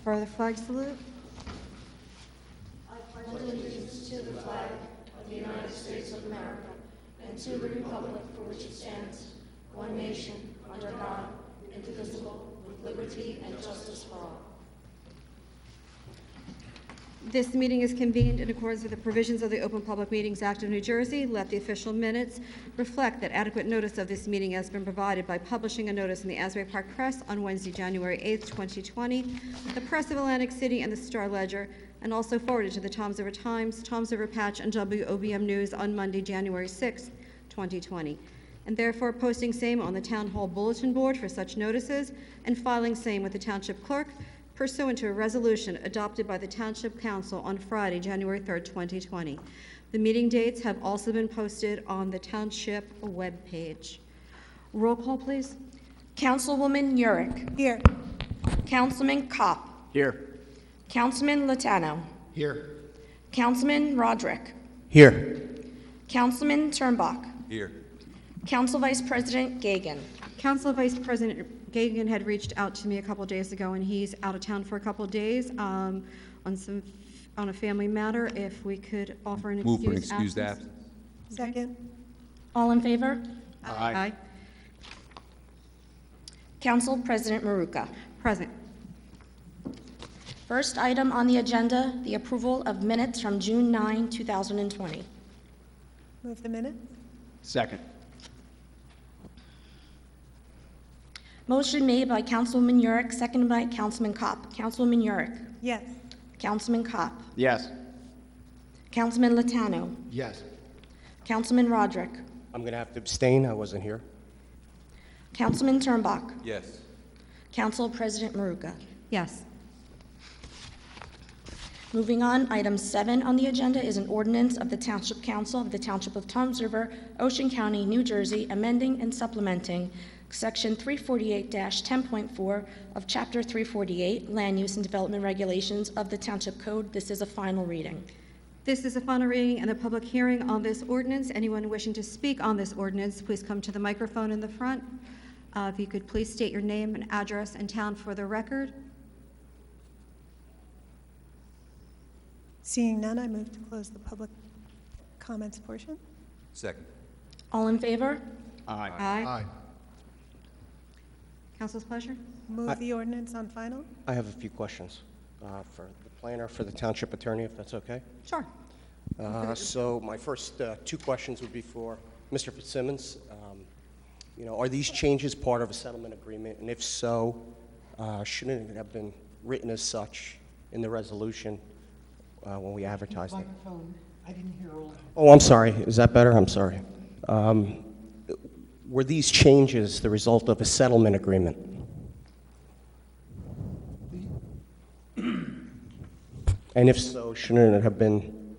For the flag salute. This meeting is convened in accordance with the provisions of the Open Public Meetings Act of New Jersey. Let the official minutes reflect that adequate notice of this meeting has been provided by publishing a notice in the Asbury Park Press on Wednesday, January 8th, 2020, the Press of Atlantic City and the Star Ledger, and also forwarded to the Toms River Times, Toms River Patch, and WOBM News on Monday, January 6th, 2020, and therefore posting same on the Town Hall Bulletin Board for such notices and filing same with the Township Clerk pursuant to a resolution adopted by the Township Council on Friday, January 3rd, 2020. The meeting dates have also been posted on the Township webpage. Roll call, please. Councilwoman Yurick. Here. Councilman Kopp. Here. Councilman Latano. Here. Councilman Roderick. Here. Councilman Turnbach. Here. Council Vice President Gagan. Council Vice President Gagan had reached out to me a couple days ago, and he's out of town for a couple days on a family matter. If we could offer an Move for an excused excused absence. absence. Second. All in favor? Aye. Council President Maruka. Present. First item on the agenda, the approval of minutes from June 9, 2020. Move the minutes. Second. Motion made by Councilwoman Yurick, seconded by Councilman Kopp. Councilwoman Yurick. Yes. Councilman Kopp. Yes. Councilman Latano. Yes. Councilman Roderick. I'm going to have to abstain. I wasn't here. Councilman Turnbach. Yes. Council President Maruka. Yes. Moving on, item 7 on the agenda is an ordinance of the Township Council of the Township of Toms River, Ocean County, New Jersey, amending and supplementing Section 348-10.4 of Chapter 348, Land Use and Development Regulations of the Township Code. This is a final reading. This is a final reading and a public hearing on this ordinance. Anyone wishing to speak on this ordinance, please come to the microphone in the front. If you could please state your name and address and town for the record. Seeing none, I move to close the public comments portion. Second. All in favor? Aye. Aye. Council's pleasure. Move the ordinance on final. I have a few questions for the planner, for the township attorney, if that's okay. Sure. So my first two questions would be for Mr. Fitzsimmons. Are these changes part of a settlement agreement? And if so, shouldn't it have been written as such in the resolution when we advertised it? Microphone. I didn't hear all. Oh, I'm sorry. Is that better? I'm sorry. Were these changes the result of a settlement agreement? And if so, shouldn't it have been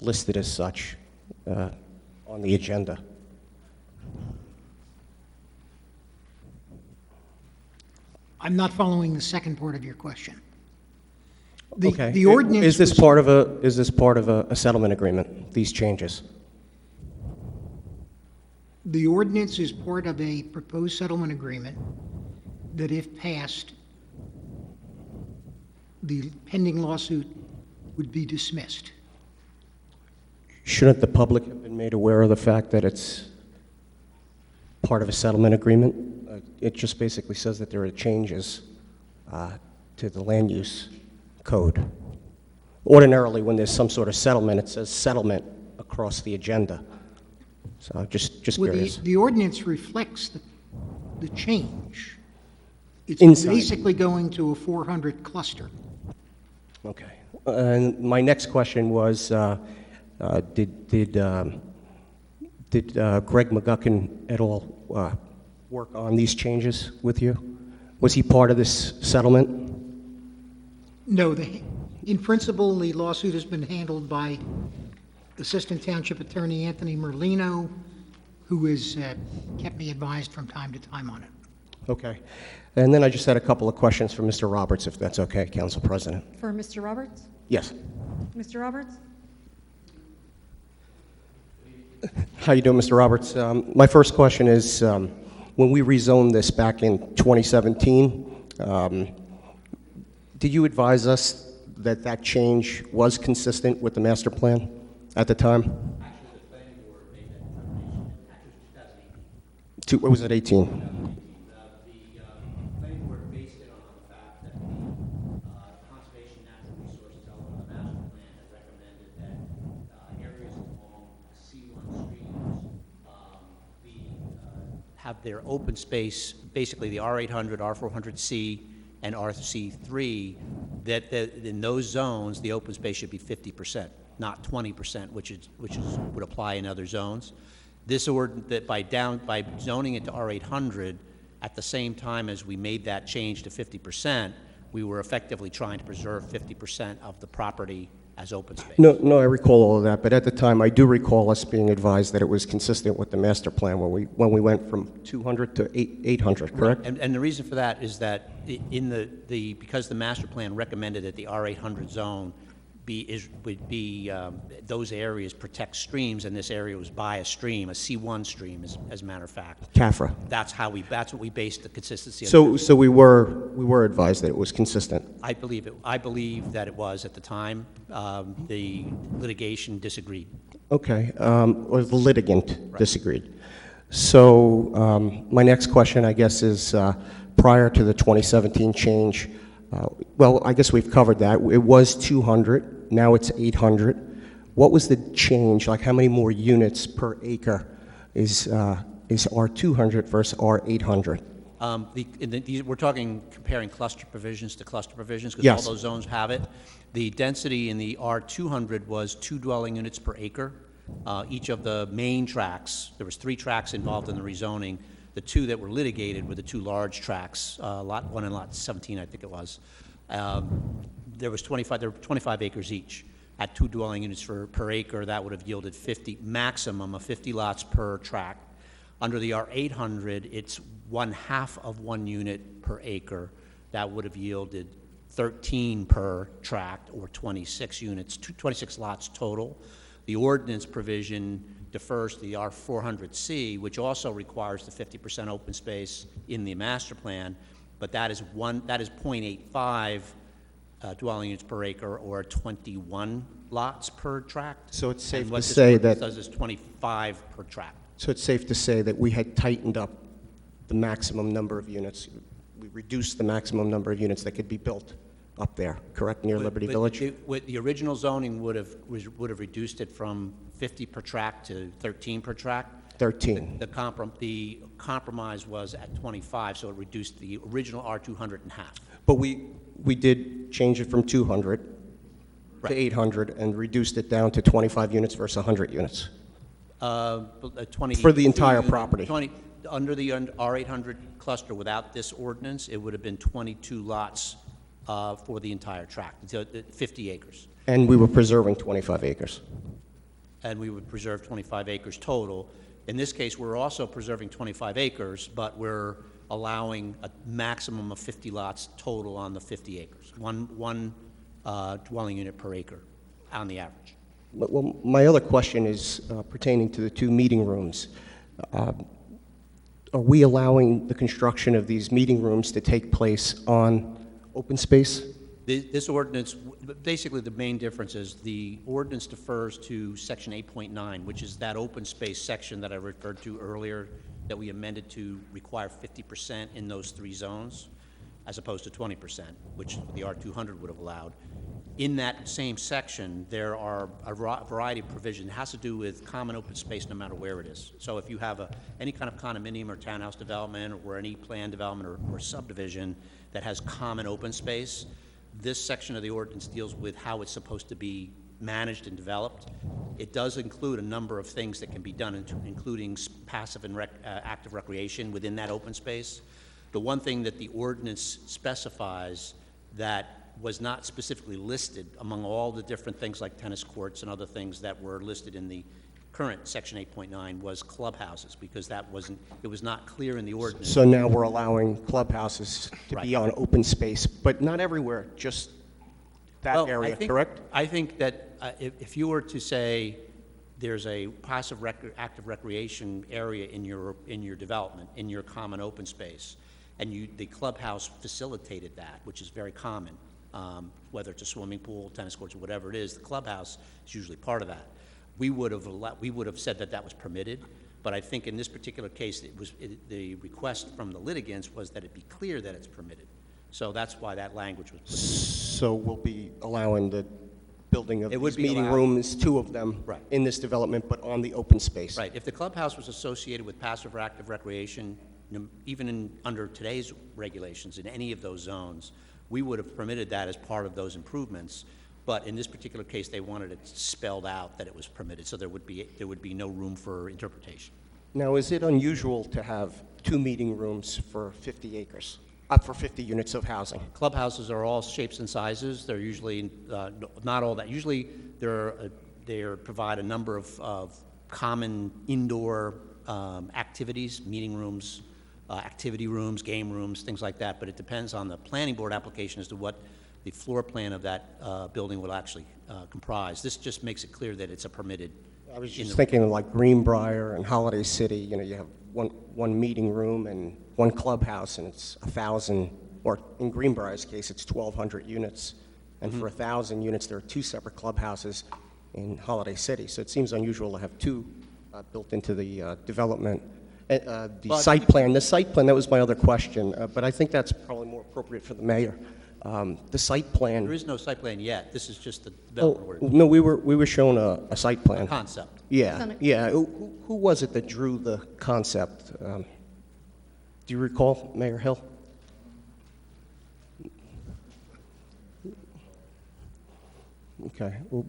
listed as such on the agenda? I'm not following the second part of your question. Okay. The ordinance Is this was- part of a settlement agreement, these changes? The ordinance is part of a proposed settlement agreement that, if passed, the pending lawsuit would be dismissed. Shouldn't the public have been made aware of the fact that it's part of a settlement agreement? It just basically says that there are changes to the land use code. Ordinarily, when there's some sort of settlement, it says settlement across the agenda. So just Well, curious. the ordinance reflects the change. It's Inside. basically going to a 400 cluster. Okay. And my next question was, did Greg McGuckin at all work on these changes with you? Was he part of this settlement? No, in principle, the lawsuit has been handled by Assistant Township Attorney Anthony Merlino, who has kept me advised from time to time on it. Okay. And then I just had a couple of questions for Mr. Roberts, if that's okay, Council President. For Mr. Roberts? Yes. Mr. Roberts? How you doing, Mr. Roberts? My first question is, when we rezoned this back in 2017, Did you advise us that that change was consistent with the master plan at the time? Actually, the planning board made that determination, actually, it was 2018. What was it, 18? The planning board based it on the fact that the Conservation Natural Resources element of the master plan had recommended that areas along C1 streams have their open space, basically the R800, R400C, and RC3, that in those zones, the open space should be 50%, not 20%, which would apply in other zones. This that by zoning it to R800, at the same time as we made that change to 50%, we were effectively trying to preserve 50% of the property as open space. No, I recall all of that, but at the time, I do recall us being advised that it was consistent with the master plan when we went from 200 to 800, correct? And the reason for that is that because the master plan recommended that the R800 zone those areas protect streams, and this area was by a stream, a C1 stream, as a matter of fact. CAFRA. That's what we based the consistency of. So we were advised that it was consistent. I believe that it was at the time. The litigation disagreed. Okay, or the litigant disagreed. So my next question, I guess, is prior to the 2017 change, well, I guess we've covered that. It was 200, now it's 800. What was the change? Like, how many more units per acre is R200 versus R800? We're talking comparing cluster provisions to cluster provisions, because Yes. all those zones have it. The density in the R200 was 2 dwelling units per acre. Each of the main tracts, there was 3 tracts involved in the rezoning. The 2 that were litigated were the 2 large tracts, Lot 1 and Lot 17, I think it was. There were 25 acres each. At 2 dwelling units per acre, that would have yielded maximum of 50 lots per tract. Under the R800, it's 1/2 of 1 unit per acre. That would have yielded 13 per tract, or 26 units, 26 lots total. The ordinance provision defers to the R400C, which also requires the 50% open space in the master plan, but that is 0.85 dwelling units per acre, or 21 lots per tract. So it's safe And what to this say ordinance that- does is 25 per tract. So it's safe to say that we had tightened up the maximum number of units. We reduced the maximum number of units that could be built up there, correct, near Liberty But Village? the original zoning would have reduced it from 50 per tract to 13 per tract. 13. The compromise was at 25, so it reduced the original R200 in half. But we did change it from 200 Right. to 800 and reduced it down to 25 units versus 100 units. 20 For the entire property. Under the R800 cluster, without this ordinance, it would have been 22 lots for the entire tract, 50 acres. And we were preserving 25 acres. And we would preserve 25 acres total. In this case, we're also preserving 25 acres, but we're allowing a maximum of 50 lots total on the 50 acres, one dwelling unit per acre on the average. Well, my other question is pertaining to the 2 meeting rooms. Are we allowing the construction of these meeting rooms to take place on open space? This ordinance, basically the main difference is the ordinance defers to section 8.9, which is that open space section that I referred to earlier, that we amended to require 50% in those 3 zones, as opposed to 20%, which the R200 would have allowed. In that same section, there are a variety of provisions. It has to do with common open space no matter where it is. So if you have any kind of condominium or townhouse development, or any planned development or subdivision that has common open space, this section of the ordinance deals with how it's supposed to be managed and developed. It does include a number of things that can be done, including passive and active recreation within that open space. The one thing that the ordinance specifies that was not specifically listed among all the different things like tennis courts and other things that were listed in the current section 8.9 was clubhouses, because it was not clear in the ordinance. So now we're allowing clubhouses to be Right. on open space, but not everywhere, just that Well, area, I think, correct? I think that if you were to say there's a passive active recreation area in your development, in your common open space, and the clubhouse facilitated that, which is very common, whether it's a swimming pool, tennis courts, or whatever it is, the clubhouse is usually part of that. We would have said that that was permitted, but I think in this particular case, the request from the litigants was that it be clear that it's permitted. So that's why that language was put in. So we'll be allowing the building of It would these be meeting allowed. rooms, 2 of them, Right. in this development, but on the open space. Right, if the clubhouse was associated with passive or active recreation, even under today's regulations, in any of those zones, we would have permitted that as part of those improvements, but in this particular case, they wanted it spelled out that it was permitted, so there would be no room for interpretation. Now, is it unusual to have 2 meeting rooms for 50 acres, for 50 units of housing? Clubhouses are all shapes and sizes. They're usually not all that. Usually, they provide a number of common indoor activities, meeting rooms, activity rooms, game rooms, things like that. But it depends on the planning board application as to what the floor plan of that building will actually comprise. This just makes it clear that it's a permitted. I was just thinking of like Greenbrier and Holiday City, you have one meeting room and 1 clubhouse, and it's 1,000, or in Greenbrier's case, it's 1,200 units. And for 1,000 units, there are 2 separate clubhouses in Holiday City. So it seems unusual to have 2 built into the development. The site plan, that was my other question, but I think that's probably more appropriate for the mayor. The site plan. There is no site plan yet. This is just the Oh, development ordinance. no, we were shown a site plan. Concept. Yeah. Who was it that drew the concept? Do you recall, Mayor Hill? Okay. Well,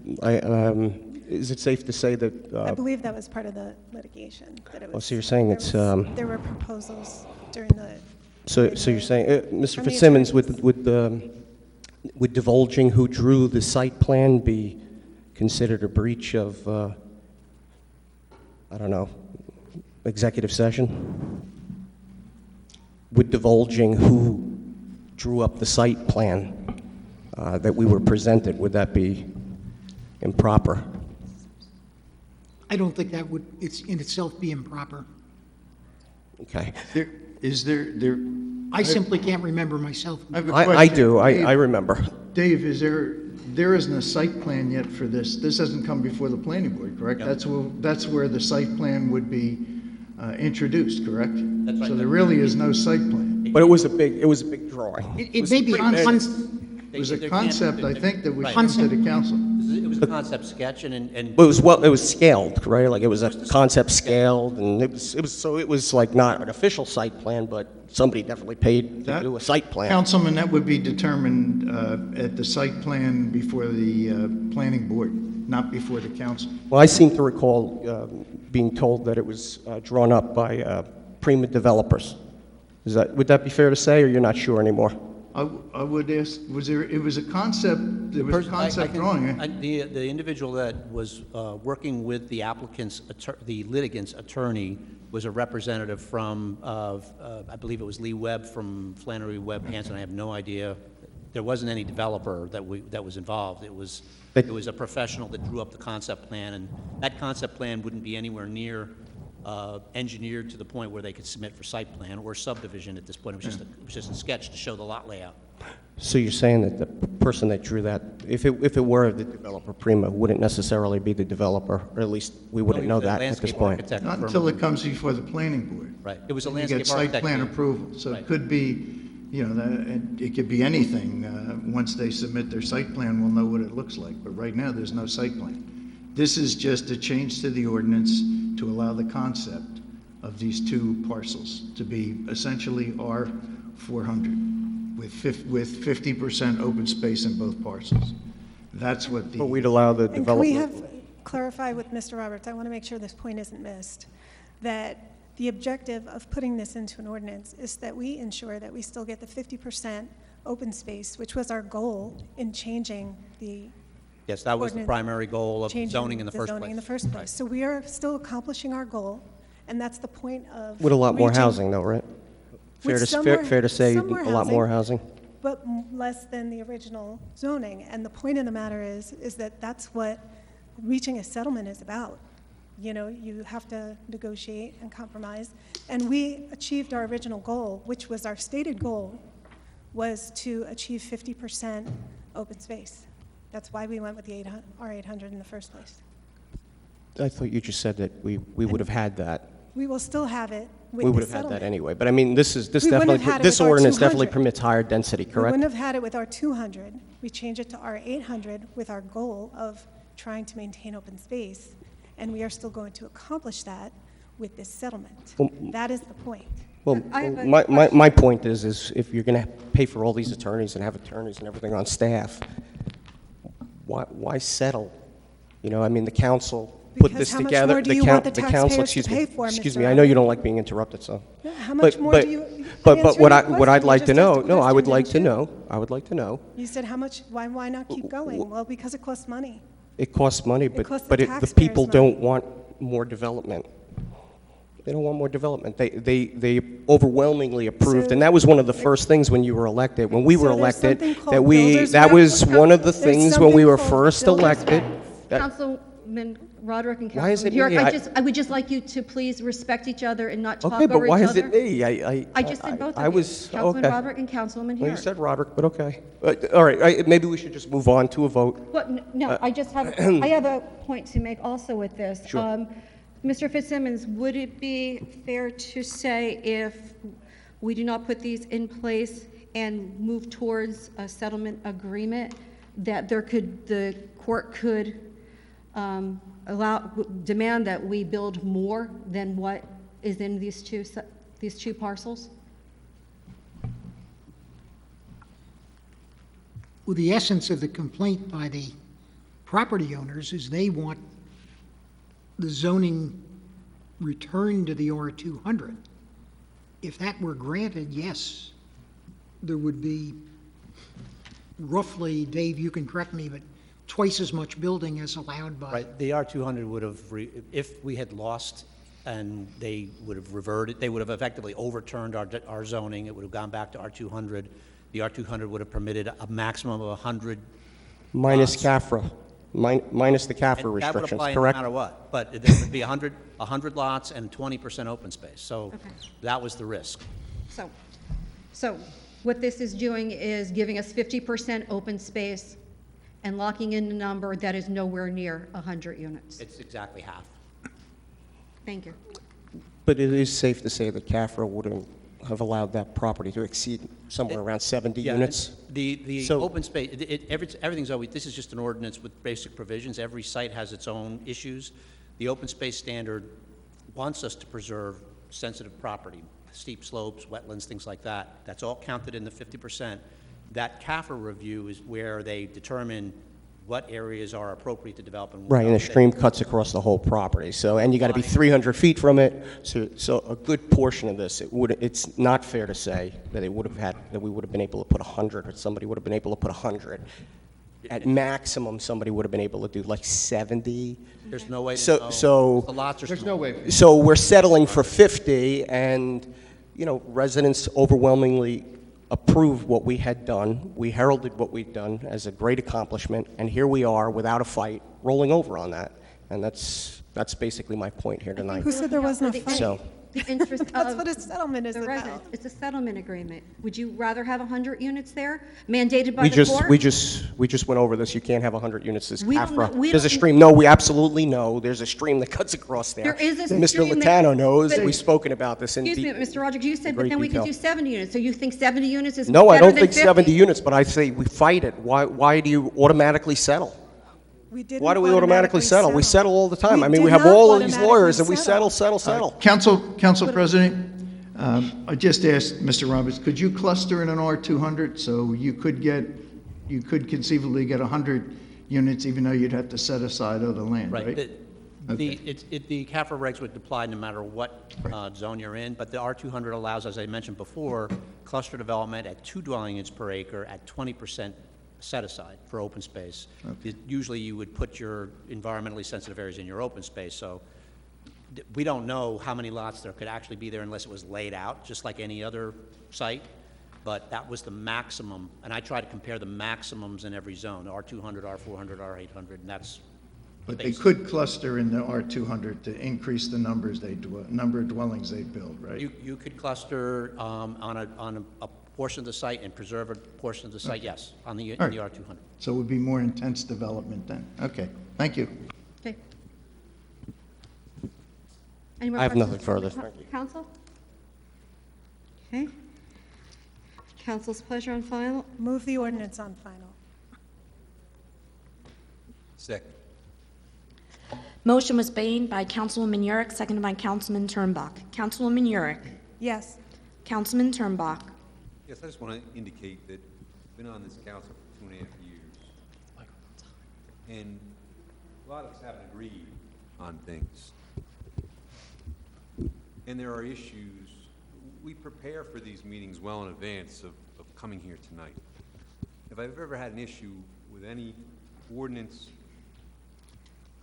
is it safe to say that? I believe that was part of the litigation, that it was. So you're saying there it's, was- There were proposals during the. So you're saying, Mr. From the Fitzsimmons, attorneys. would divulging who drew the site plan be considered a breach of, I don't know, executive session? Would divulging who drew up the site plan that we were presented, would that be improper? I don't think that would, it's in itself be improper. Okay. I simply can't remember myself. I have a I question. do, I Dave- remember. Dave, there isn't a site plan yet for this. This hasn't come before the planning board, correct? No. That's where the site plan would be introduced, correct? That's right. So there really is no site plan. But it was a big drawing. It may be on, It was a There can't- concept, I think, that was Right. shown to the council. It was a concept sketch, and It was scaled, right? Like it was a concept scaled, and it was like not an official site plan, but somebody definitely paid to That- do a site plan. Councilman, that would be determined at the site plan before the planning board, not before the council. Well, I seem to recall being told that it was drawn up by Prima Developers. Would that be fair to say, or you're not sure anymore? I would ask, it was a concept, there was a concept drawing, eh? The individual that was working with the the litigant's attorney was a representative from, I believe it was Lee Webb from Flannery Webb Hanson. I have no idea. There wasn't any developer that was involved. It was a professional that drew up the concept plan, and that concept plan wouldn't be anywhere near engineered to the point where they could submit for site plan or subdivision at this point. It was just a sketch to show the lot layout. So you're saying that the person that drew that, if it were the developer, Prima, wouldn't necessarily be the developer, or at least we wouldn't know It was a that at this landscape point? architect Not firm. until it comes before the planning board. Right. It was a You landscape get site architect. plan firm. approval, so Right. it could be, it could be anything. Once they submit their site plan, we'll know what it looks like, but right now, there's no site plan. This is just a change to the ordinance to allow the concept of these 2 parcels to be essentially R400 with 50% open space in both parcels. That's what But we'd the, allow the And can we development. have, clarify with Mr. Roberts, I want to make sure this point isn't missed, that the objective of putting this into an ordinance is that we ensure that we still get the 50% open space, which was our goal in changing the Yes, that was the ordinance- primary goal of changing zoning in the the first zoning in the place. first place. So we are still accomplishing our goal, and that's the point of. With a lot more reaching- housing, though, right? Fair With to, some fair, more- fair to say, some more a lot more housing? But less than the original zoning. And the point of the matter is that that's what reaching a settlement is about. You have to negotiate and compromise. And we achieved our original goal, which was our stated goal, was to achieve 50% open space. That's why we went with the R800 in the first place. I thought you just said that we would have had that. We will still have it with We the would have had that settlement. anyway. But I mean, this We wouldn't definitely, have had it this with our ordinance definitely 200. permits higher density, We correct? wouldn't have had it with our 200. We changed it to our 800 with our goal of trying to maintain open space, and we are still going to accomplish that with this settlement. Well, That is the point. Well, I have a my point is if you're going to pay for all these attorneys and have attorneys and everything on staff, why settle? You know, I mean, the council put Because this how much together. more do you want the council, taxpayers to excuse me, pay for, excuse Mr. me, I know you Roberts? don't like being interrupted, so. No, how much more do you? But answer what your I what I'd question. like You to just know, asked a no, I would question, like to didn't you? know, I would like to know. You said how much, why not keep going? Well, because it costs money. It costs money, costs but the the taxpayers people money. don't want more development. They don't want more development. They overwhelmingly approved, So- and that was one of the first things when you were elected. When we were So there's elected, something called that we builder's that rep. was one of the There's things when we something were called first builder's elected. that- Councilman Roderick and Why is Councilman it York, me? I would just like you to please respect each other and not talk Okay, over but why each is it other. me? I just said both I of you, was Councilman okay. Roderick and Councilman Well, you York. said Roderick, but okay. All right, maybe we should just move on to a vote. Well, no, I just have, I have a point to make also with this. Sure. Mr. Fitzsimmons, would it be fair to say if we do not put these in place and move towards a settlement agreement, that the court could demand that we build more than what is in these two parcels? Well, the essence of the complaint by the property owners is they want the zoning returned to the R200. If that were granted, yes, there would be roughly, Dave, you can correct me, but twice as much building as allowed by. Right, the R200 would have, if we had lost and they would have reverted, they would have effectively overturned our zoning, it would have gone back to R200. The R200 would have permitted a maximum of 100. Minus lots. CAFRA, minus the CAFRA And that would restrictions, apply correct? no matter what, but there would be 100 lots and 20% open space, so Okay. that was the risk. So what this is doing is giving us 50% open space and locking in a number that is nowhere near 100 units. It's exactly half. Thank you. But it is safe to say that CAFRA wouldn't have allowed that property to exceed somewhere around 70 Yeah, units? The So- open space, everything's always, this is just an ordinance with basic provisions. Every site has its own issues. The open space standard wants us to preserve sensitive property, steep slopes, wetlands, things like that. That's all counted in the 50%. That CAFRA review is where they determine what areas are appropriate to develop and what Right, and the they- stream cuts across the whole property, so, and you got to be 300 feet from it, so a good portion of this, it's not fair to say that it would have had, that we would have been able to put 100, or somebody would have been able to put 100. At maximum, somebody would have been able to do like 70. There's no way to So- know. so- The lots are small. There's no way. So we're settling for 50, and, you know, residents overwhelmingly approved what we had done. We heralded what we'd done as a great accomplishment, and here we are, without a fight, rolling over on that. And that's basically my point here tonight. Who said there was no For the- fight? So, The interest That's of what a settlement is the about. residents. It's a settlement agreement. Would you rather have 100 units there, mandated by the court? we just went over this. You can't have 100 units as We don't CAFRA. know- we There's a don't- stream. No, we absolutely know. There's a stream that cuts across there. There is a Mr. stream that- Latano knows. but- We've spoken about this in Excuse me, Mr. Rogers, you said, but great then we could detail. do 70 units. So you think 70 units is No, I better don't than think 50? 70 units, but I say we fight it. Why do you automatically settle? We didn't Why do we automatically settle? We settle all the time. We I mean, did we have not all of these automatically lawyers, and we settle. settle. Council President, I just asked Mr. Roberts, could you cluster in an R200 so you could conceivably get 100 units even though you'd have to set aside other land, right? Right. The CAFRA regs would apply no matter what zone you're in, but the R200 allows, as I mentioned before, cluster development at 2 dwelling units per acre at 20% set aside for open space. Usually you would put your environmentally sensitive areas in your open space, so we don't know how many lots there could actually be there unless it was laid out, just like any other site, but that was the maximum, and I try to compare the maximums in every zone, R200, R400, R800, and that's But they basic. could cluster in the R200 to increase the number of dwellings they build, right? You could cluster on a portion of the site and preserve a portion of the site, yes, in the All right. R200. So it would be more intense development then? Okay, thank you. Okay. Any more I have questions nothing from further, the thank you. Council? Okay. Council's pleasure on final. Move the ordinance on final. Second. Motion was made by Councilwoman Yurick, seconded by Councilman Turnbuck. Councilwoman Yurick. Yes. Councilman Turnbuck. Yes, I just want to indicate that I've been on this council for 2.5 years. And a lot of us haven't agreed on things. And there are issues. We prepare for these meetings well in advance of coming here tonight. If I've ever had an issue with any ordinance,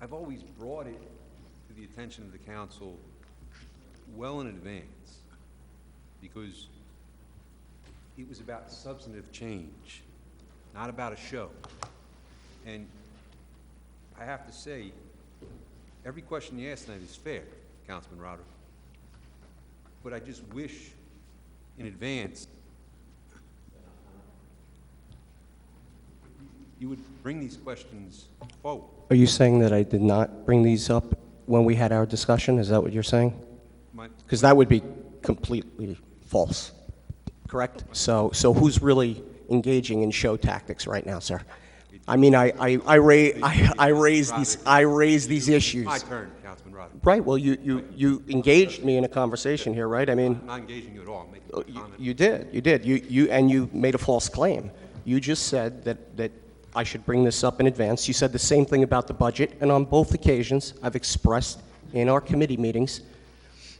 I've always brought it to the attention of the council well in advance, because it was about substantive change, not about a show. And I have to say, every question you asked tonight is fair, Councilman Roderick. But I just wish in advance you would bring these questions forward. Are you saying that I did not bring these up when we had our discussion? Is that what you're saying? Because that would be completely false, correct? So who's really engaging in show tactics right now, sir? I mean, I raise these issues. My turn, Councilman Roderick. Right, well, you engaged me in a conversation here, right? I mean, I'm not engaging you at all. I'm making a comment. you did. You made a false claim. You just said that I should bring this up in advance. You said the same thing about the budget, and on both occasions, I've expressed in our committee meetings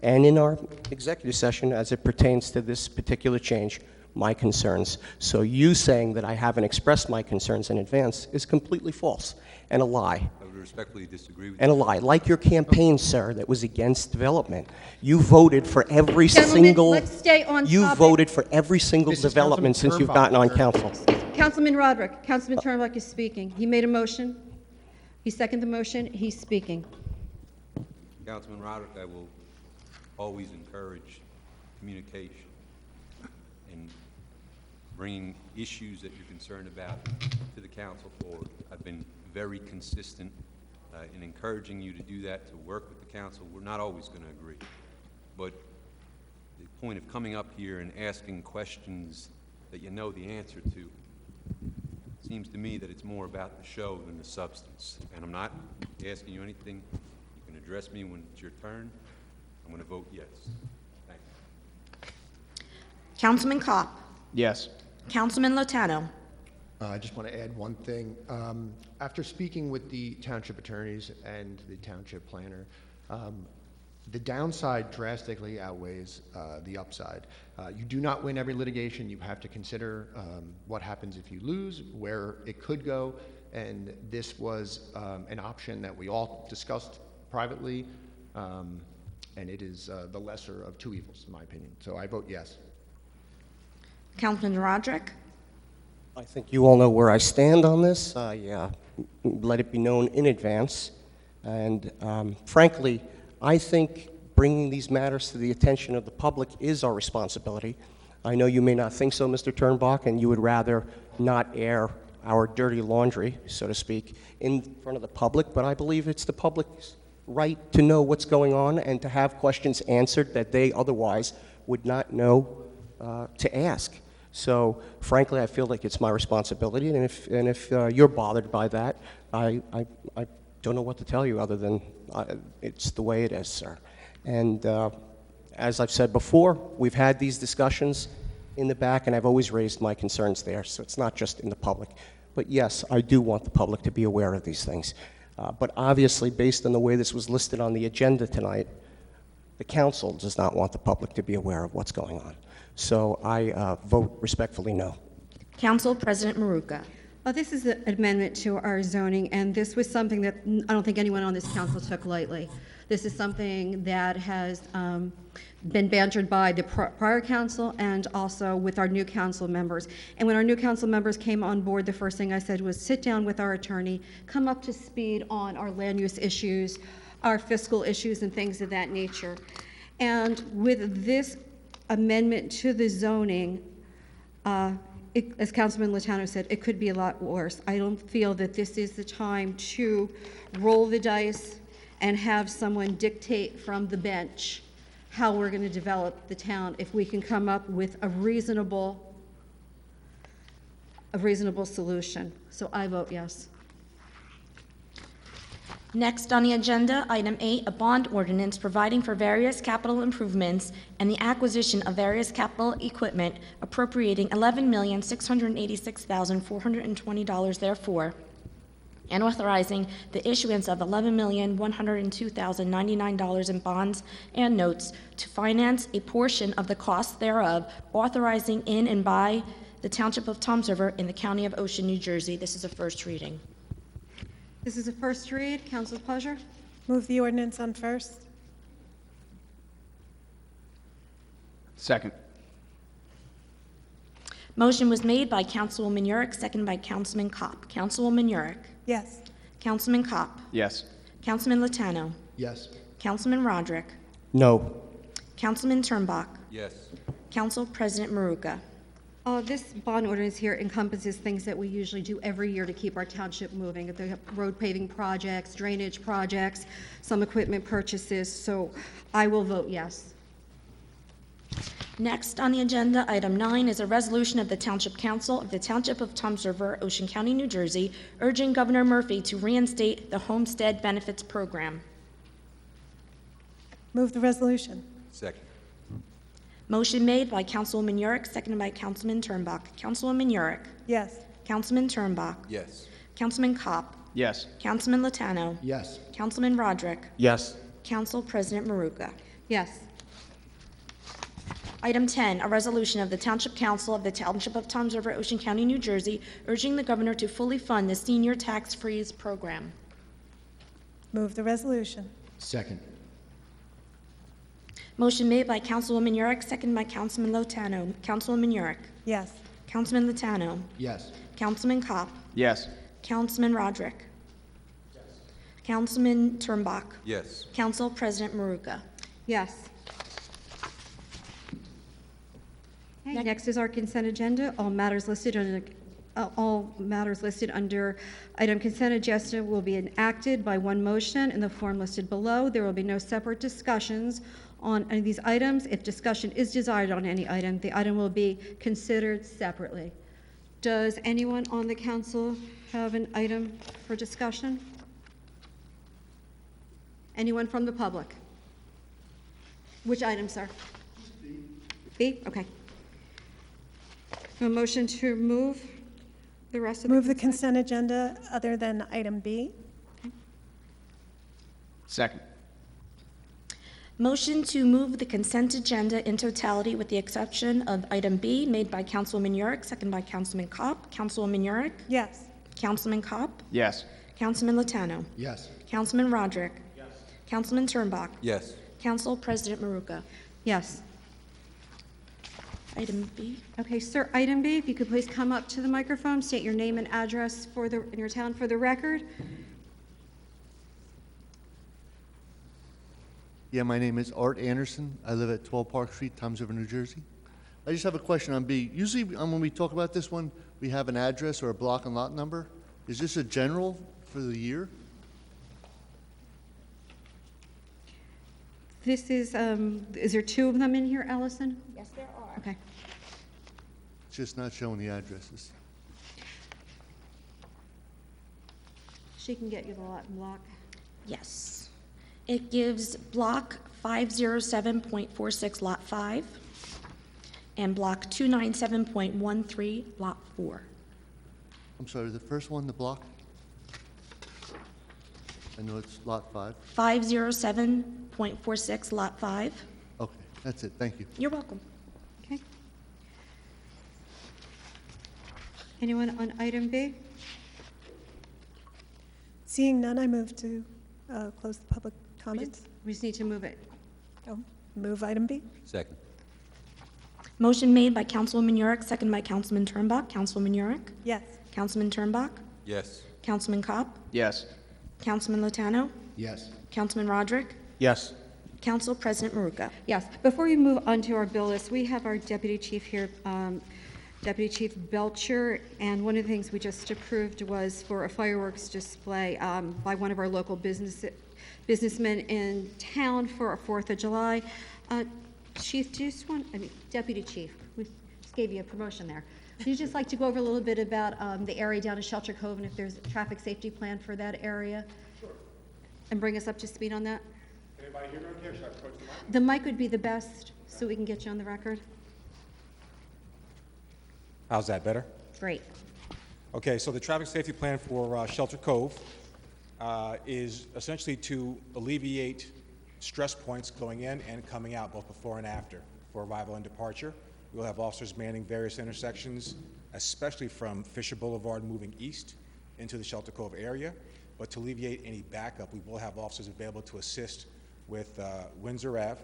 and in our executive session as it pertains to this particular change, my concerns. So you saying that I haven't expressed my concerns in advance is completely false and a lie. I would respectfully disagree with And a you. lie. Like your campaign, sir, that was against development. You voted for every Gentlemen, single... let's stay on You topic. voted for every single This is development since Councilman you've gotten on Turnbull, council. Councilman Roderick, Councilman Turnbuck is speaking. He made a motion. He seconded the motion. He's speaking. Councilman Roderick, I will always encourage communication and bringing issues that you're concerned about to the council forward. I've been very consistent in encouraging you to do that, to work with the council. We're not always going to agree, but the point of coming up here and asking questions that you know the answer to seems to me that it's more about the show than the substance. And I'm not asking you anything. You can address me when it's your turn. I'm going to vote yes. Thank you. Councilman Kopp. Yes. Councilman Lotano. I just want to add one thing. After speaking with the township attorneys and the township planner, the downside drastically outweighs the upside. You do not win every litigation. You have to consider what happens if you lose, where it could go, and this was an option that we all discussed privately, and it is the lesser of two evils, in my opinion. So I vote yes. Councilman Roderick. I think you all know where I stand on this. I let it be known in advance. And frankly, I think bringing these matters to the attention of the public is our responsibility. I know you may not think so, Mr. Turnbuck, and you would rather not air our dirty laundry, so to speak, in front of the public, but I believe it's the public's right to know what's going on and to have questions answered that they otherwise would not know to ask. So, frankly, I feel like it's my responsibility, and if you're bothered by that, I don't know what to tell you other than it's the way it is, sir. And as I've said before, we've had these discussions in the back, and I've always raised my concerns there, so it's not just in the public. But yes, I do want the public to be aware of these things. But obviously, based on the way this was listed on the agenda tonight, the council does not want the public to be aware of what's going on. So I vote respectfully no. Council President Maruka. This is an amendment to our zoning, and this was something that I don't think anyone on this council took lightly. This is something that has been bantered by the prior council and also with our new council members. And when our new council members came on board, the first thing I said was sit down with our attorney, come up to speed on our land use issues, our fiscal issues, and things of that nature. And with this amendment to the zoning, As Councilman Latano said, it could be a lot worse. I don't feel that this is the time to roll the dice and have someone dictate from the bench how we're going to develop the town if we can come up with a reasonable solution. So I vote yes. Next on the agenda, item 8, a bond ordinance providing for various capital improvements and the acquisition of various capital equipment appropriating $11,686,420 therefore, and authorizing the issuance of $11,102,099 in bonds and notes to finance a portion of the costs thereof, authorizing in and by the Township of Toms River in the County of Ocean, New Jersey. This is a first reading. This is a first read. Council's pleasure. Move the ordinance on first. Second. Motion was made by Councilwoman Yurick, seconded by Councilman Kopp. Councilwoman Yurick. Yes. Councilman Kopp. Yes. Councilman Latano. Yes. Councilman Roderick. No. Councilman Turnbach. Yes. Council President Maruka. This bond ordinance here encompasses things that we usually do every year to keep our township moving. They have road paving projects, drainage projects, some equipment purchases, so I will vote yes. Next on the agenda, item 9, is a resolution of the Township Council of the Township of Toms River, Ocean County, New Jersey, urging Governor Murphy to reinstate the Homestead Benefits Program. Move the resolution. Second. Motion made by Councilwoman Yurick, seconded by Councilman Turnbach. Councilwoman Yurick. Yes. Councilman Turnbach. Yes. Councilman Kopp. Yes. Councilman Latano. Yes. Councilman Roderick. Yes. Council President Maruka. Yes. Item 10, a resolution of the Township Council of the Township of Toms River, Ocean County, New Jersey, urging the governor to fully fund the Senior Tax Freeze Program. Move the resolution. Second. Motion made by Councilwoman Yurick, seconded by Councilman Latano. Councilwoman Yurick. Yes. Councilman Latano. Yes. Councilman Kopp. Yes. Councilman Roderick. Councilman Turnbach. Yes. Council President Maruka. Yes. Okay, next is our consent agenda. All matters listed under item consent agenda will be enacted by one motion in the form listed below. There will be no separate discussions on any of these items. If discussion is desired on any item, the item will be considered separately. Does anyone on the council have an item for discussion? Anyone from the public? Which item, sir? B? Okay. A motion to move the rest of the... Move the consent agenda other than item B. Second. Motion to move the consent agenda in totality with the exception of item B made by Councilwoman Yurick, seconded by Councilman Kopp. Councilwoman Yurick. Yes. Councilman Kopp. Yes. Councilman Latano. Yes. Councilman Roderick. Yes. Councilman Turnbach. Yes. Council President Maruka. Yes. Item B. Okay, sir, item B, if you could please come up to the microphone, state your name and address in your town for the record. Yeah, my name is Art Anderson. I live at 12 Park Street, Toms River, New Jersey. I just have a question on B. Usually, when we talk about this one, we have an address or a block and lot number. Is this a general for the year? This is there two of them in here, Allison? Yes, there are. Okay. It's just not showing the addresses. She can get you the lot and block. Yes. It gives block 507.46, lot 5, and block 297.13, lot 4. I'm sorry, the first one, the block? I know it's lot 5. 507.46, lot 5. Okay, that's it, thank you. You're welcome. Okay. Anyone on item B? Seeing none, I move to close the public comments. We just need to move it. Oh, move item B. Second. Motion made by Councilwoman Yurick, second by Councilman Turnbach. Councilwoman Yurick. Yes. Councilman Turnbach. Yes. Councilman Kopp. Yes. Councilman Latano. Yes. Councilman Roderick. Yes. Council President Maruka. Yes. Before we move on to our bill list, we have our deputy chief here, Deputy Chief Belcher, and one of the things we just approved was for a fireworks display by one of our local businessmen in town for a 4th of July. Chief, Deputy Chief, we just gave you a promotion there. Would you just like to go over a little bit about the area down at Shelter Cove and if there's a traffic safety plan for that area? Sure. And bring us up to speed on that? Anybody here don't care? Should I approach the mic? The mic would be the best, so we can get you on the record. How's that, better? Great. Okay, so the traffic safety plan for Shelter Cove is essentially to alleviate stress points going in and coming out, both before and after, for arrival and departure. We'll have officers manning various intersections, especially from Fisher Boulevard moving east into the Shelter Cove area. But to alleviate any backup, we will have officers available to assist with Windsor Ave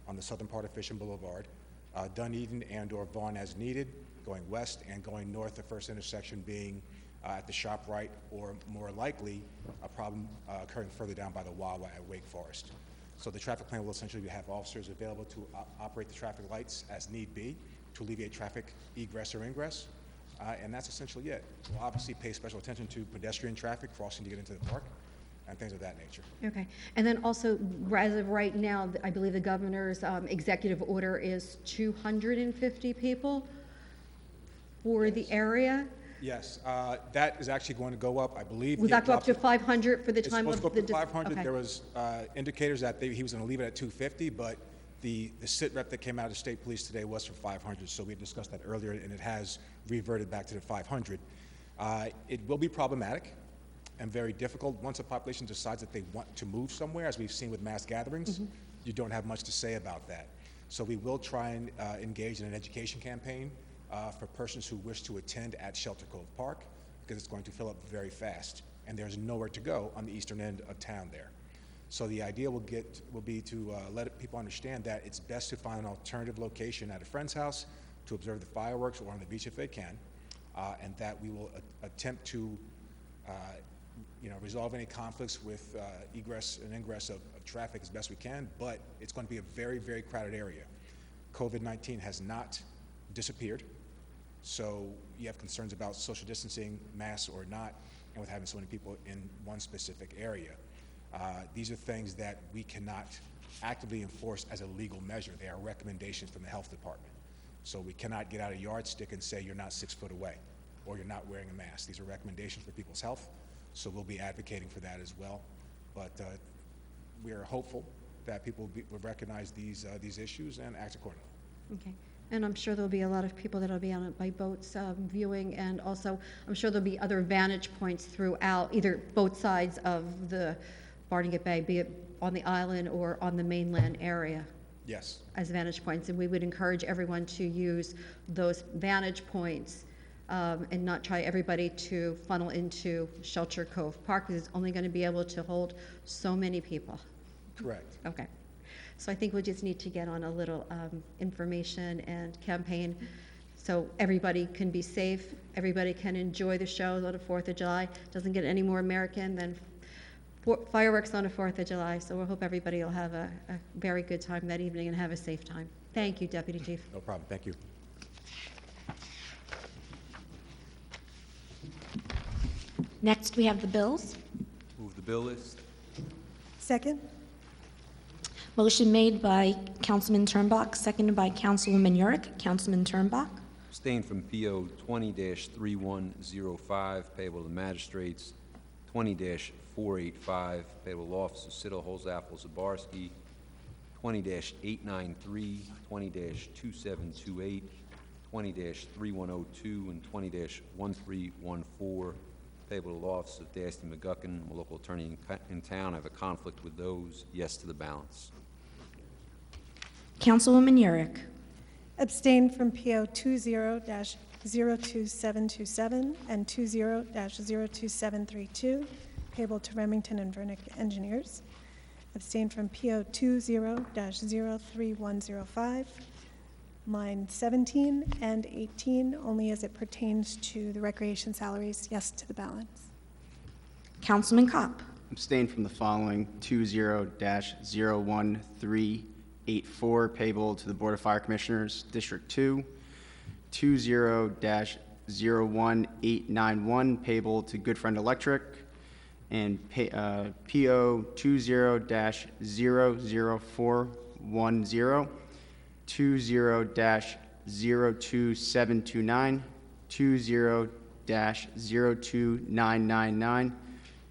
on the southern part of Fisher Boulevard, Dunedin and/or Vaughan as needed, going west, and going north, the first intersection being at the ShopRite, or more likely, a problem occurring further down by the Wawa at Wake Forest. So the traffic plan will essentially have officers available to operate the traffic lights as need be to alleviate traffic egress or ingress, and that's essentially it. We'll obviously pay special attention to pedestrian traffic crossing to get into the park and things of that nature. Okay. And then also, as of right now, I believe the governor's executive order is 250 people for the area. Yes, that is actually going to go up, I believe. Will that go up to 500 for the It's time of supposed the... to go up to 500. Okay. There was indicators that he was going to leave it at 250, but the sit rep that came out of state police today was for 500, so we discussed that earlier, and it has reverted back to the 500. It will be problematic and very difficult. Once a population decides that they want to move somewhere, as we've seen with mass gatherings, you don't have much to say about that. So we will try and engage in an education campaign for persons who wish to attend at Shelter Cove Park, because it's going to fill up very fast, and there's nowhere to go on the eastern end of town there. So the idea will be to let people understand that it's best to find an alternative location at a friend's house to observe the fireworks, or on the beach if they can, and that we will attempt to resolve any conflicts with egress and ingress of traffic as best we can, but it's going to be a very, very crowded area. COVID-19 has not disappeared, so you have concerns about social distancing, masks or not, and with having so many people in one specific area. These are things that we cannot actively enforce as a legal measure. They are recommendations from the health department. So we cannot get out a yardstick and say you're not 6 foot away or you're not wearing a mask. These are recommendations for people's health, so we'll be advocating for that as well. But we are hopeful that people will recognize these issues and act accordingly. Okay. And I'm sure there'll be a lot of people that'll be on it by boats viewing, and also I'm sure there'll be other vantage points throughout, either both sides of the Barnegat Bay, be it on the island or on the mainland area. Yes. As vantage points, and we would encourage everyone to use those vantage points and not try everybody to funnel into Shelter Cove Park, because it's only going to be able to hold so many people. Correct. Okay. So I think we just need to get on a little information and campaign so everybody can be safe, everybody can enjoy the show on the 4th of July. Doesn't get any more American than fireworks on the 4th of July. So we hope everybody will have a very good time that evening and have a safe time. Thank you, Deputy Chief. No problem. Thank you. Next, we have the bills. Move the bill list. Second? Motion made by Councilman Turnbuck, seconded by Councilwoman Yurick. Councilman Turnbuck. Abstain from PO 20-3105, payable to magistrates, 20-485, payable to officers Siddle, Holzapfel, Zabarski, 20-893, 20-2728, 20-3102, and 20-1314, payable to officers of Dasty McGuckin, I'm a local attorney in town. I have a conflict with those. Yes to the balance. Councilwoman Yurick. Abstain from PO 20-02727 and 20-02732, payable to Remington and Vernick Engineers. Abstain from PO 20-03105, line 17 and 18, only as it pertains to the recreation salaries. Yes to the balance. Councilman Kopp. Abstain from the following: 20-01384, payable to the Board of Fire Commissioners, District 2, 20-01891 payable to Good Friend Electric, and PO 20-00410, 20-02729, 20-02999,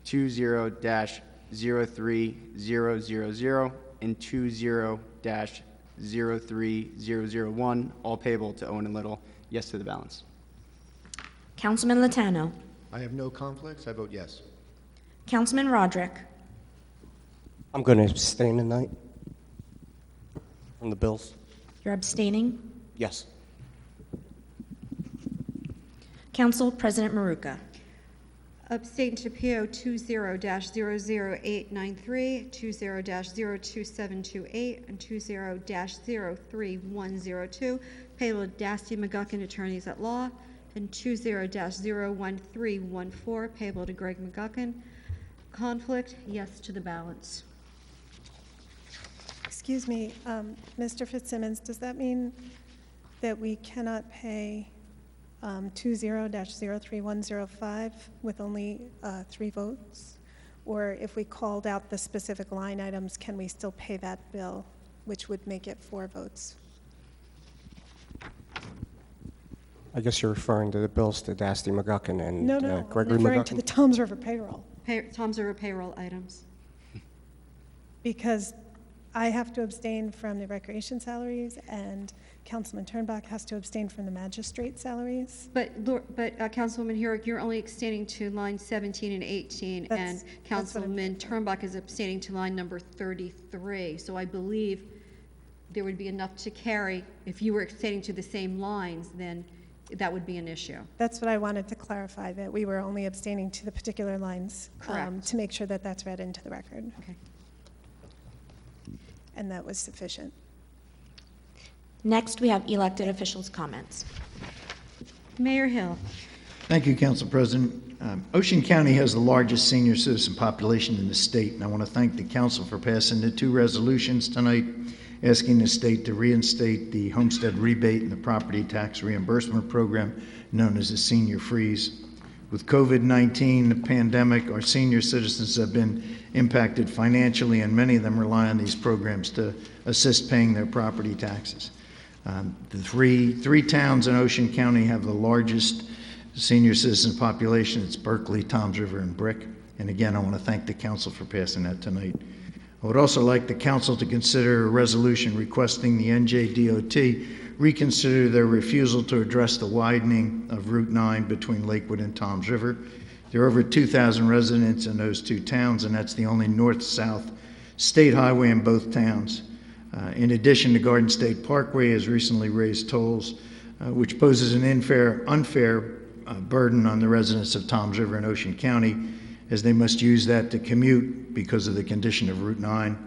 20-03000, and 20-03001, all payable to Owen and Little. Yes to the balance. Councilman Latano. I have no conflicts. I vote yes. Councilman Roderick. I'm going to abstain tonight from the bills. You're abstaining. Yes. Council President Maruka. Abstain to PO 20-00893, 20-02728, and 20-03102, payable to Dasty McGuckin, Attorneys at Law, and 20-01314, payable to Greg McGuckin. Conflict, yes to the balance. Excuse me, Mr. Fitzsimmons, does that mean that we cannot pay 20-03105 with only 3 votes? Or if we called out the specific line items, can we still pay that bill, which would make it 4 votes? I guess you're referring to the bills to Dasty McGuckin and No, no, Gregory I'm referring McGuckin? to the Toms River payroll, Tom's River payroll items. because I have to abstain from the recreation salaries, and Councilman Turnbuck has to abstain from the magistrate salaries. But Councilwoman Herrick, you're only abstaining to line 17 and 18, and That's what I'm Councilman Turnbuck is abstaining to line number 33. So I believe there would be enough to carry. If you were abstaining to the same lines, then that would be an issue. That's what I wanted to clarify, that we were only abstaining to the particular lines. Correct. To make sure that that's read into the record, Okay. and that was sufficient. Next, we have elected officials' comments. Mayor Hill. Thank you, Council President. Ocean County has the largest senior citizen population in the state, and I want to thank the council for passing the 2 resolutions tonight asking the state to reinstate the homestead rebate and the property tax reimbursement program known as the Senior Freeze. With COVID-19, the pandemic, our senior citizens have been impacted financially, and many of them rely on these programs to assist paying their property taxes. The three towns in Ocean County have the largest senior citizen population. It's Berkeley, Toms River, and Brick. And again, I want to thank the council for passing that tonight. I would also like the council to consider a resolution requesting the NJDOT reconsider their refusal to address the widening of Route 9 between Lakewood and Toms River. There are over 2,000 residents in those 2 towns, and that's the only north-south state highway in both towns. In addition, the Garden State Parkway has recently raised tolls, which poses an unfair burden on the residents of Toms River and Ocean County, as they must use that to commute because of the condition of Route 9.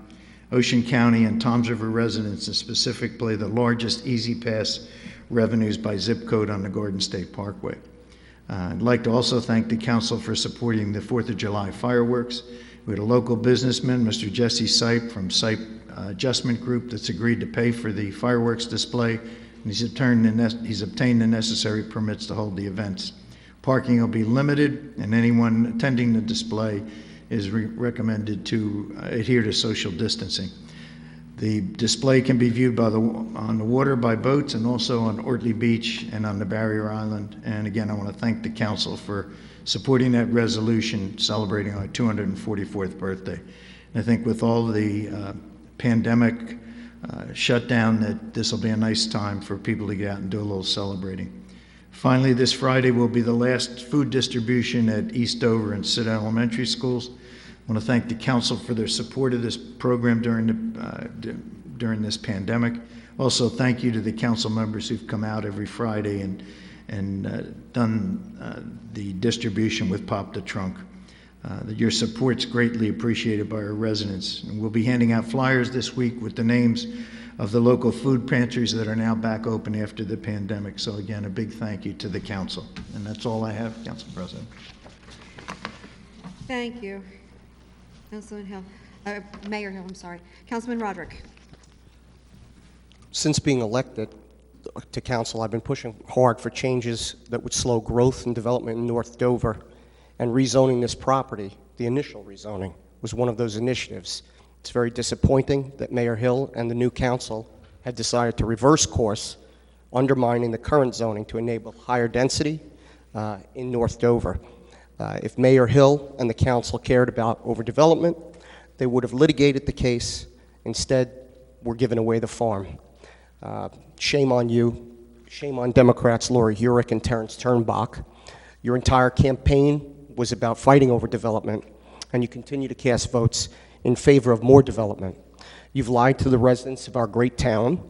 Ocean County and Toms River residents in specific pay the largest Easy Pass revenues by zip code on the Garden State Parkway. I'd like to also thank the council for supporting the 4th of July fireworks. We had a local businessman, Mr. Jesse Sipe from Sipe Adjustment Group, that's agreed to pay for the fireworks display, and he's obtained the necessary permits to hold the events. Parking will be limited, and anyone attending the display is recommended to adhere to social distancing. The display can be viewed on the water by boats, and also on Ortley Beach and on the Barrier Island. And again, I want to thank the council for supporting that resolution celebrating our 244th birthday. And I think with all the pandemic shutdown, that this will be a nice time for people to get out and do a little celebrating. Finally, this Friday will be the last food distribution at Eastover and Sid Elementary Schools. I want to thank the council for their support of this program during this pandemic. Also, thank you to the council members who've come out every Friday and done the distribution with Pop the Trunk. Your support's greatly appreciated by our residents. And we'll be handing out flyers this week with the names of the local food pantries that are now back open after the pandemic. So again, a big thank you to the council. And that's all I have, Council President. Thank you. Councilman Hill. Mayor Hill, I'm sorry. Councilman Roderick. Since being elected, to council, I've been pushing hard for changes that would slow growth and development in North Dover, and rezoning this property, the initial rezoning, was one of those initiatives. It's very disappointing that Mayor Hill and the new council had decided to reverse course, undermining the current zoning to enable higher density in North Dover. If Mayor Hill and the council cared about overdevelopment, they would have litigated the case. Instead, we're giving away the farm. Shame on you. Shame on Democrats Lori Hurick and Terrence Turnbach. Your entire campaign was about fighting overdevelopment, and you continue to cast votes in favor of more development. You've lied to the residents of our great town,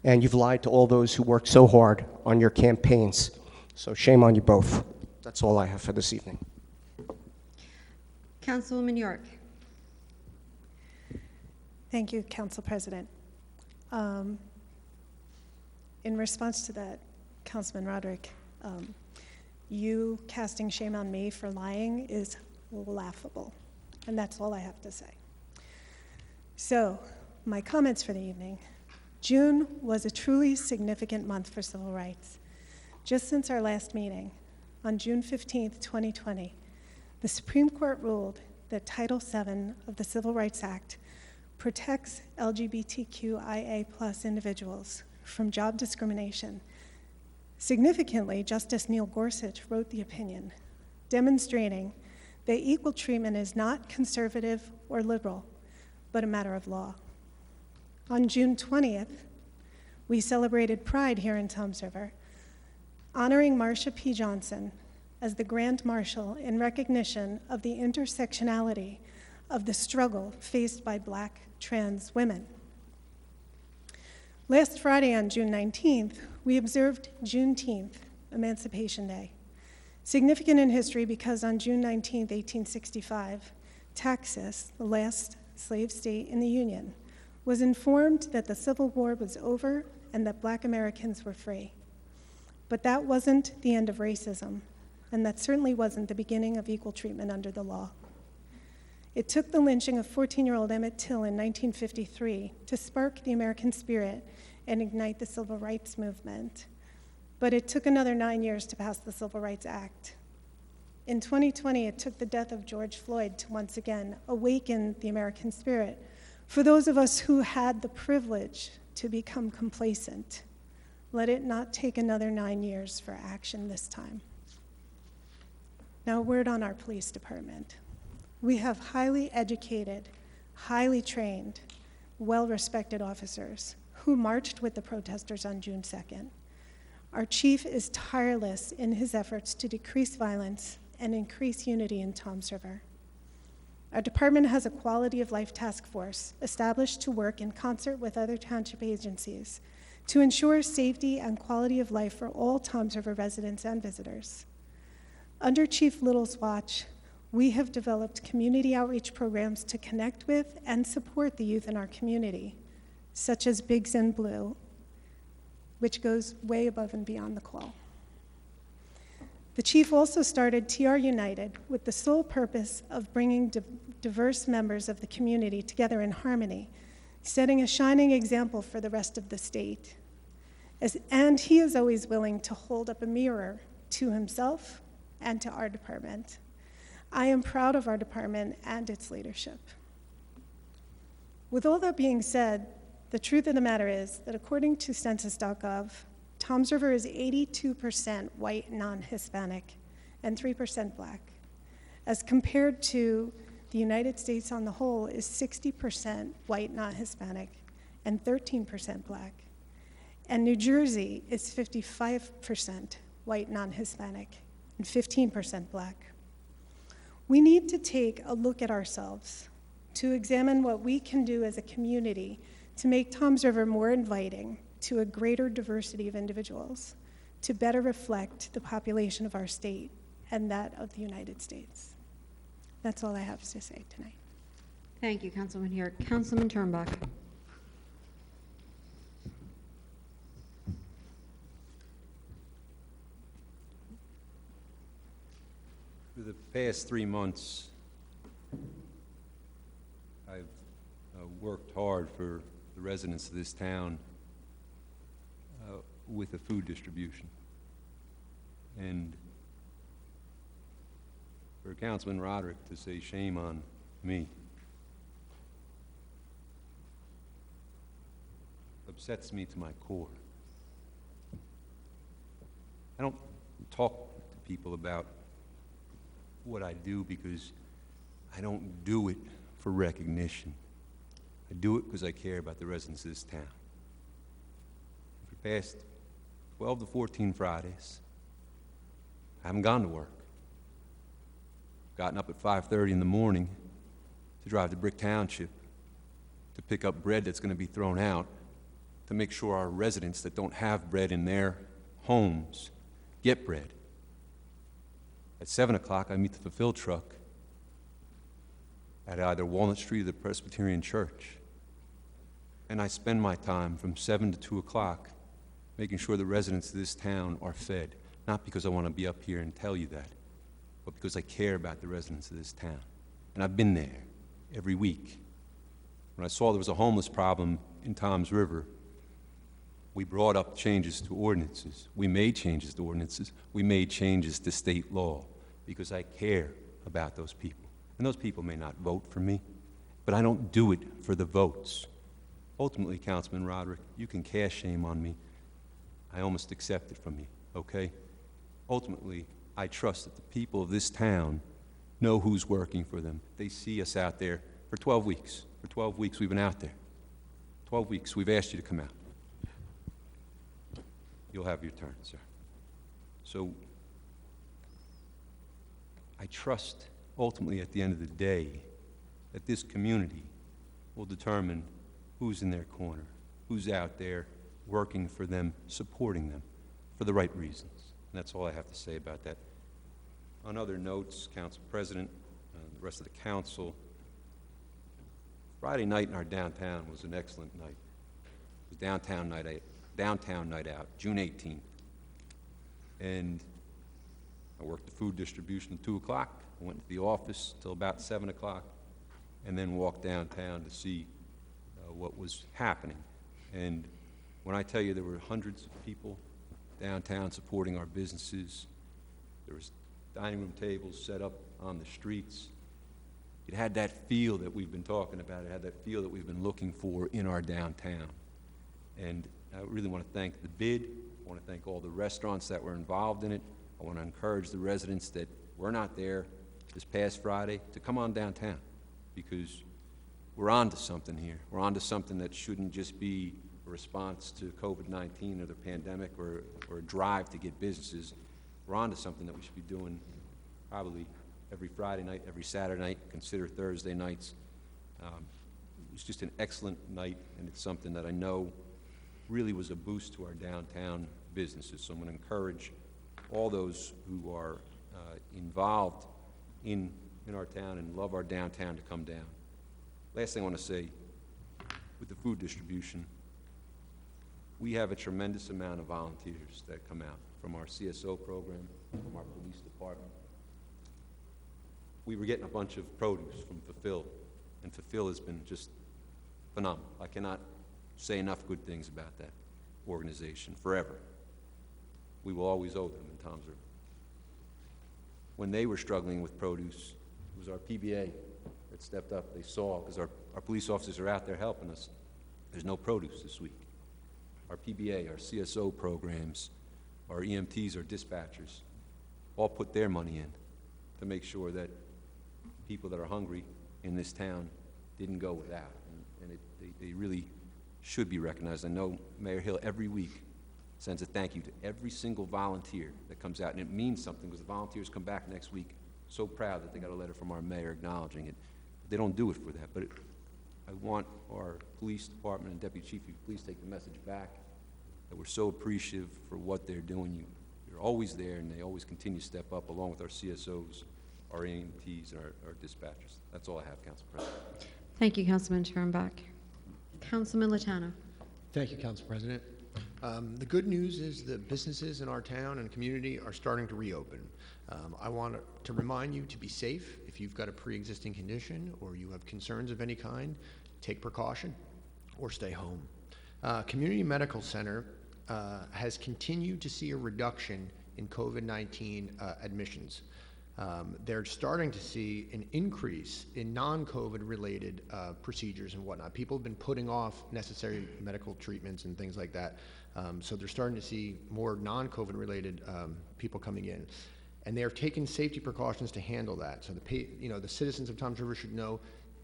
and you've lied to all those who worked so hard on your campaigns. So shame on you both. That's all I have for this evening. Councilwoman York. Thank you, Council President. In response to that, Councilman Roderick, you casting shame on me for lying is laughable, and that's all I have to say. So, my comments for the evening. June was a truly significant month for civil rights. Just since our last meeting, on June 15th, 2020, the Supreme Court ruled that Title VII of the Civil Rights Act protects LGBTQIA+ individuals from job discrimination. Significantly, Justice Neil Gorsuch wrote the opinion, demonstrating that equal treatment is not conservative or liberal, but a matter of law. On June 20th, we celebrated Pride here in Toms River, honoring Marsha P. Johnson as the Grand Marshal in recognition of the intersectionality of the struggle faced by Black trans women. Last Friday on June 19th, we observed Juneteenth, Emancipation Day. Significant in history because on June 19th, 1865, Texas, the last slave state in the Union, was informed that the Civil War was over and that Black Americans were free. But that wasn't the end of racism, and that certainly wasn't the beginning of equal treatment under the law. It took the lynching of 14-year-old Emmett Till in 1953 to spark the American spirit and ignite the civil rights movement. But it took another 9 years to pass the Civil Rights Act. In 2020, it took the death of George Floyd to once again awaken the American spirit for those of us who had the privilege to become complacent. Let it not take another 9 years for action this time. Now, a word on our police department. We have highly educated, highly trained, well-respected officers who marched with the protesters on June 2nd. Our chief is tireless in his efforts to decrease violence and increase unity in Toms River. Our department has a quality of life task force established to work in concert with other township agencies to ensure safety and quality of life for all Toms River residents and visitors. Under Chief Little's watch, we have developed community outreach programs to connect with and support the youth in our community, such as Bigs in Blue, which goes way above and beyond the call. The chief also started TR United with the sole purpose of bringing diverse members of the community together in harmony, setting a shining example for the rest of the state. And he is always willing to hold up a mirror to himself and to our department. I am proud of our department and its leadership. With all that being said, the truth of the matter is that according to census.gov, Toms River is 82% white non-Hispanic and 3% Black, as compared to the United States on the whole is 60% white non-Hispanic and 13% Black. And New Jersey is 55% white non-Hispanic and 15% Black. We need to take a look at ourselves to examine what we can do as a community to make Toms River more inviting to a greater diversity of individuals, to better reflect the population of our state and that of the United States. That's all I have to say tonight. Thank you, Councilman York. Councilman Turnbuck. For the past 3 months, I've worked hard for the residents of this town. with the food distribution. And for Councilman Roderick to say shame on me upsets me to my core. I don't talk to people about what I do because I don't do it for recognition. I do it because I care about the residents of this town. For the past 12 to 14 Fridays, I haven't gone to work. Gotten up at 5:30 in the morning to drive to Brick Township to pick up bread that's going to be thrown out, to make sure our residents that don't have bread in their homes get bread. At 7 o'clock, I meet the Fulfill truck at either Walnut Street or the Presbyterian Church. And I spend my time from 7 to 2 o'clock making sure the residents of this town are fed, not because I want to be up here and tell you that, but because I care about the residents of this town. And I've been there every week. When I saw there was a homeless problem in Toms River, we brought up changes to ordinances. We made changes to ordinances. We made changes to state law because I care about those people. And those people may not vote for me, but I don't do it for the votes. Ultimately, Councilman Roderick, you can cast shame on me. I almost accept it from you, okay? Ultimately, I trust that the people of this town know who's working for them. They see us out there for 12 weeks. For 12 weeks, we've been out there. 12 weeks, we've asked you to come out. You'll have your turn, sir. So, I trust, ultimately, at the end of the day, that this community will determine who's in their corner, who's out there working for them, supporting them for the right reasons. And that's all I have to say about that. On other notes, Council President, the rest of the council, Friday night in our downtown was an excellent night. It was downtown night out, June 18th. And I worked the food distribution at 2 o'clock. I went to the office till about 7 o'clock, and then walked downtown to see what was happening. And when I tell you there were hundreds of people downtown supporting our businesses, there was dining room tables set up on the streets. It had that feel that we've been talking about. It had that feel that we've been looking for in our downtown. And I really want to thank the bid. I want to thank all the restaurants that were involved in it. I want to encourage the residents that were not there this past Friday to come on downtown, because we're on to something here. We're on to something that shouldn't just be a response to COVID-19 or the pandemic or a drive to get businesses. We're on to something that we should be doing probably every Friday night, every Saturday night, consider Thursday nights. It was just an excellent night, and it's something that I know really was a boost to our downtown businesses. So I'm going to encourage all those who are involved in our town and love our downtown to come down. Last thing I want to say, with the food distribution, we have a tremendous amount of volunteers that come out from our CSO program, from our police department. We were getting a bunch of produce from Fulfill, and Fulfill has been just phenomenal. I cannot say enough good things about that organization forever. We will always owe them in Toms River. When they were struggling with produce, it was our PBA that stepped up. They saw, because our police officers are out there helping us, there's no produce this week. Our PBA, our CSO programs, our EMTs, our dispatchers, all put their money in to make sure that people that are hungry in this town didn't go without. And they really should be recognized. I know Mayor Hill every week sends a thank you to every single volunteer that comes out, and it means something because the volunteers come back next week so proud that they got a letter from our mayor acknowledging it. They don't do it for that, but I want our police department and deputy chief, if you please take the message back that we're so appreciative for what they're doing. You're always there, and they always continue to step up along with our CSOs, our EMTs, and our dispatchers. That's all I have, Council President. Thank you, Councilman Turnbuck. Councilman Latano. Thank you, Council President. The good news is that businesses in our town and community are starting to reopen. I want to remind you to be safe. If you've got a pre-existing condition or you have concerns of any kind, take precaution or stay home. Community Medical Center has continued to see a reduction in COVID-19 admissions. They're starting to see an increase in non-COVID related procedures and whatnot. People have been putting off necessary medical treatments and things like that. So they're starting to see more non-COVID related people coming in. And they are taking safety precautions to handle that. So the citizens of Toms River should know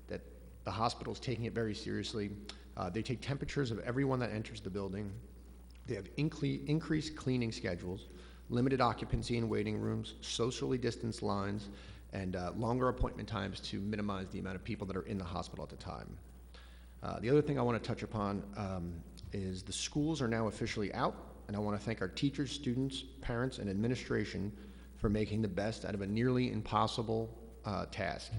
that the hospital is taking it very seriously. They take temperatures of everyone that enters the building. They have increased cleaning schedules, limited occupancy in waiting rooms, socially distanced lines, and longer appointment times to minimize the amount of people that are in the hospital at the time. The other thing I want to touch upon is the schools are now officially out, and I want to thank our teachers, students, parents, and administration for making the best out of a nearly impossible task.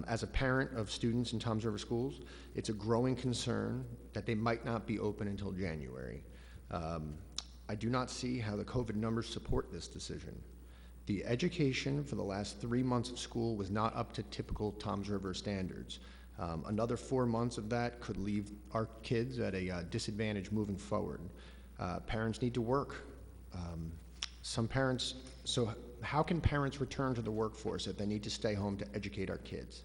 As a parent of students in Toms River schools, it's a growing concern that they might not be open until January. I do not see how the COVID numbers support this decision. The education for the last 3 months of school was not up to typical Toms River standards. Another 4 months of that could leave our kids at a disadvantage moving forward. Parents need to work. So how can parents return to the workforce if they need to stay home to educate our kids?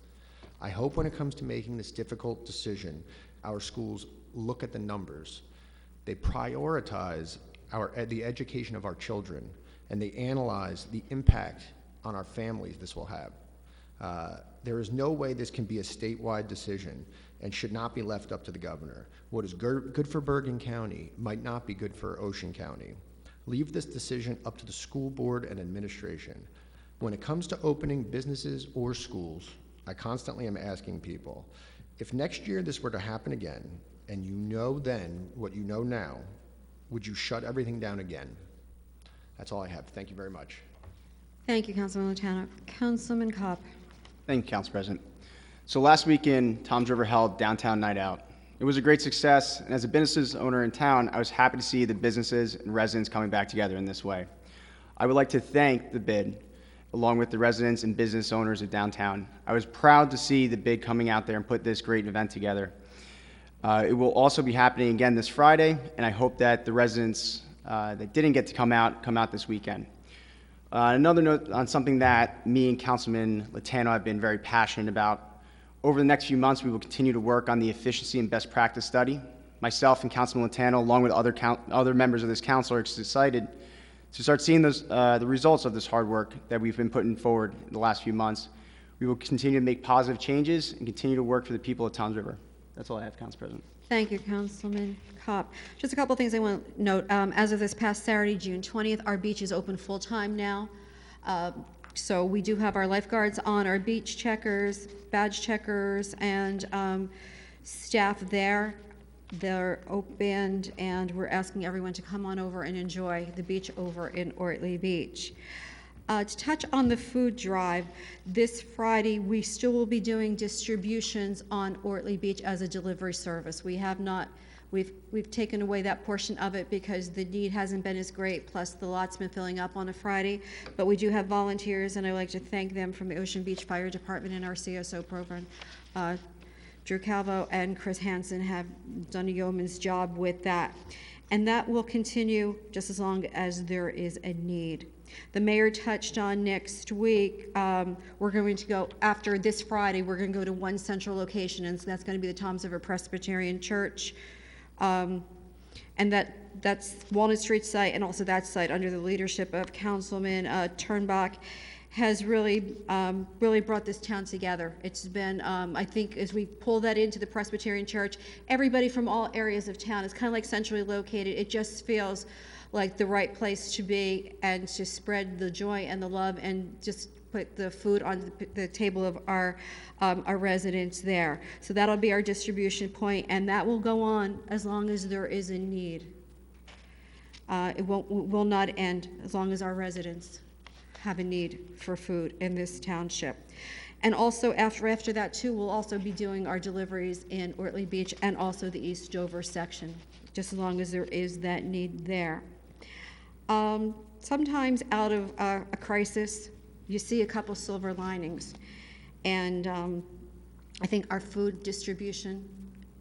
I hope when it comes to making this difficult decision, our schools look at the numbers. They prioritize the education of our children, and they analyze the impact on our families this will have. There is no way this can be a statewide decision and should not be left up to the governor. What is good for Bergen County might not be good for Ocean County. Leave this decision up to the school board and administration. When it comes to opening businesses or schools, I constantly am asking people, if next year this were to happen again, and you know then what you know now, would you shut everything down again? That's all I have. Thank you very much. Thank you, Councilman Lotano. Councilman Cobb. Thank you, Council President. So last weekend, Toms River held Downtown Night Out. It was a great success, and as a business owner in town, I was happy to see the businesses and residents coming back together in this way. I would like to thank the BID, along with the residents and business owners of downtown. I was proud to see the BID coming out there and put this great event together. It will also be happening again this Friday, and I hope that the residents that didn't get to come out this weekend. Another note on something that me and Councilman Lotano have been very passionate about. Over the next few months, we will continue to work on the efficiency and best practice study. Myself and Councilman Lotano, along with other members of this council, are excited to start seeing the results of this hard work that we've been putting forward in the last few months. We will continue to make positive changes and continue to work for the people of Toms River. That's all I have, Council President. Thank you, Councilman Cobb. Just a couple things I want to note. As of this past Saturday, June 20th, our beach is open full-time now. So we do have our lifeguards on, our beach checkers, badge checkers, and staff there. They're opened, and we're asking everyone to come on over and enjoy the beach over in Ortley Beach. To touch on the food drive, this Friday we still will be doing distributions on Ortley Beach as a delivery service. We have not, we've taken away that portion of it because the need hasn't been as great, plus the lot's been filling up on a Friday. But we do have volunteers, and I'd like to thank them from the Ocean Beach Fire Department and our CSO program. Drew Calvo and Chris Hansen have done a yeoman's job with that. And that will continue just as long as there is a need. The mayor touched on next week, we're going to go, after this Friday, we're going to go to one central location, and so that's going to be the Toms River Presbyterian Church. And that's Walnut Street site, and also that site under the leadership of Councilman Turnbach has really brought this town together. It's been, I think, as we pull that into the Presbyterian Church, everybody from all areas of town is kind of like centrally located. It just feels like the right place to be and to spread the joy and the love and just put the food on the table of our residents there. So that'll be our distribution point, and that will go on as long as there is a need. It will not end as long as our residents have a need for food in this township. And also after that too, we'll also be doing our deliveries in Ortley Beach and also the East Dover section, just as long as there is that need there. Sometimes out of a crisis, you see a couple silver linings. And I think our food distribution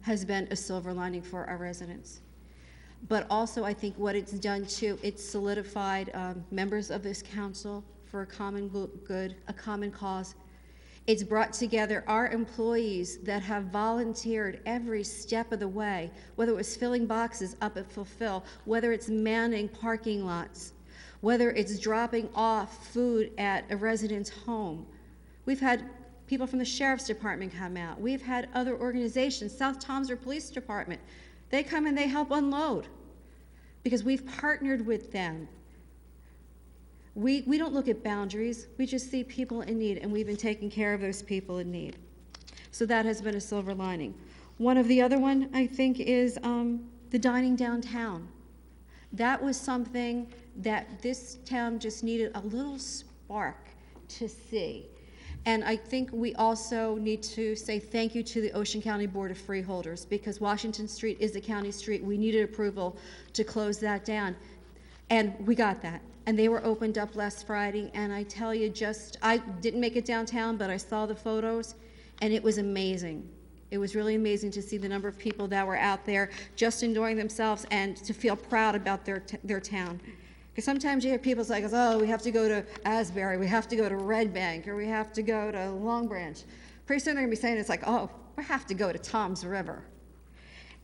has been a silver lining for our residents. But also, I think what it's done too, it's solidified members of this council for a common good, a common cause. It's brought together our employees that have volunteered every step of the way, whether it was filling boxes up at Fulfill, whether it's manning parking lots, whether it's dropping off food at a resident's home. We've had people from the Sheriff's Department come out. We've had other organizations, South Tomsriver Police Department. They come and they help unload because we've partnered with them. We don't look at boundaries. We just see people in need, and we've been taking care of those people in need. So that has been a silver lining. One of the other one, I think, is the dining downtown. That was something that this town just needed a little spark to see. And I think we also need to say thank you to the Ocean County Board of Freeholders, because Washington Street is a county street. We needed approval to close that down. And we got that. And they were opened up last Friday, and I tell you, I didn't make it downtown, but I saw the photos, and it was amazing. It was really amazing to see the number of people that were out there just enjoying themselves and to feel proud about their town. Because sometimes you hear people say, oh, we have to go to Asbury, we have to go to Red Bank, or we have to go to Long Branch. Pretty soon they're going to be saying, it's like, oh, we have to go to Tom's River.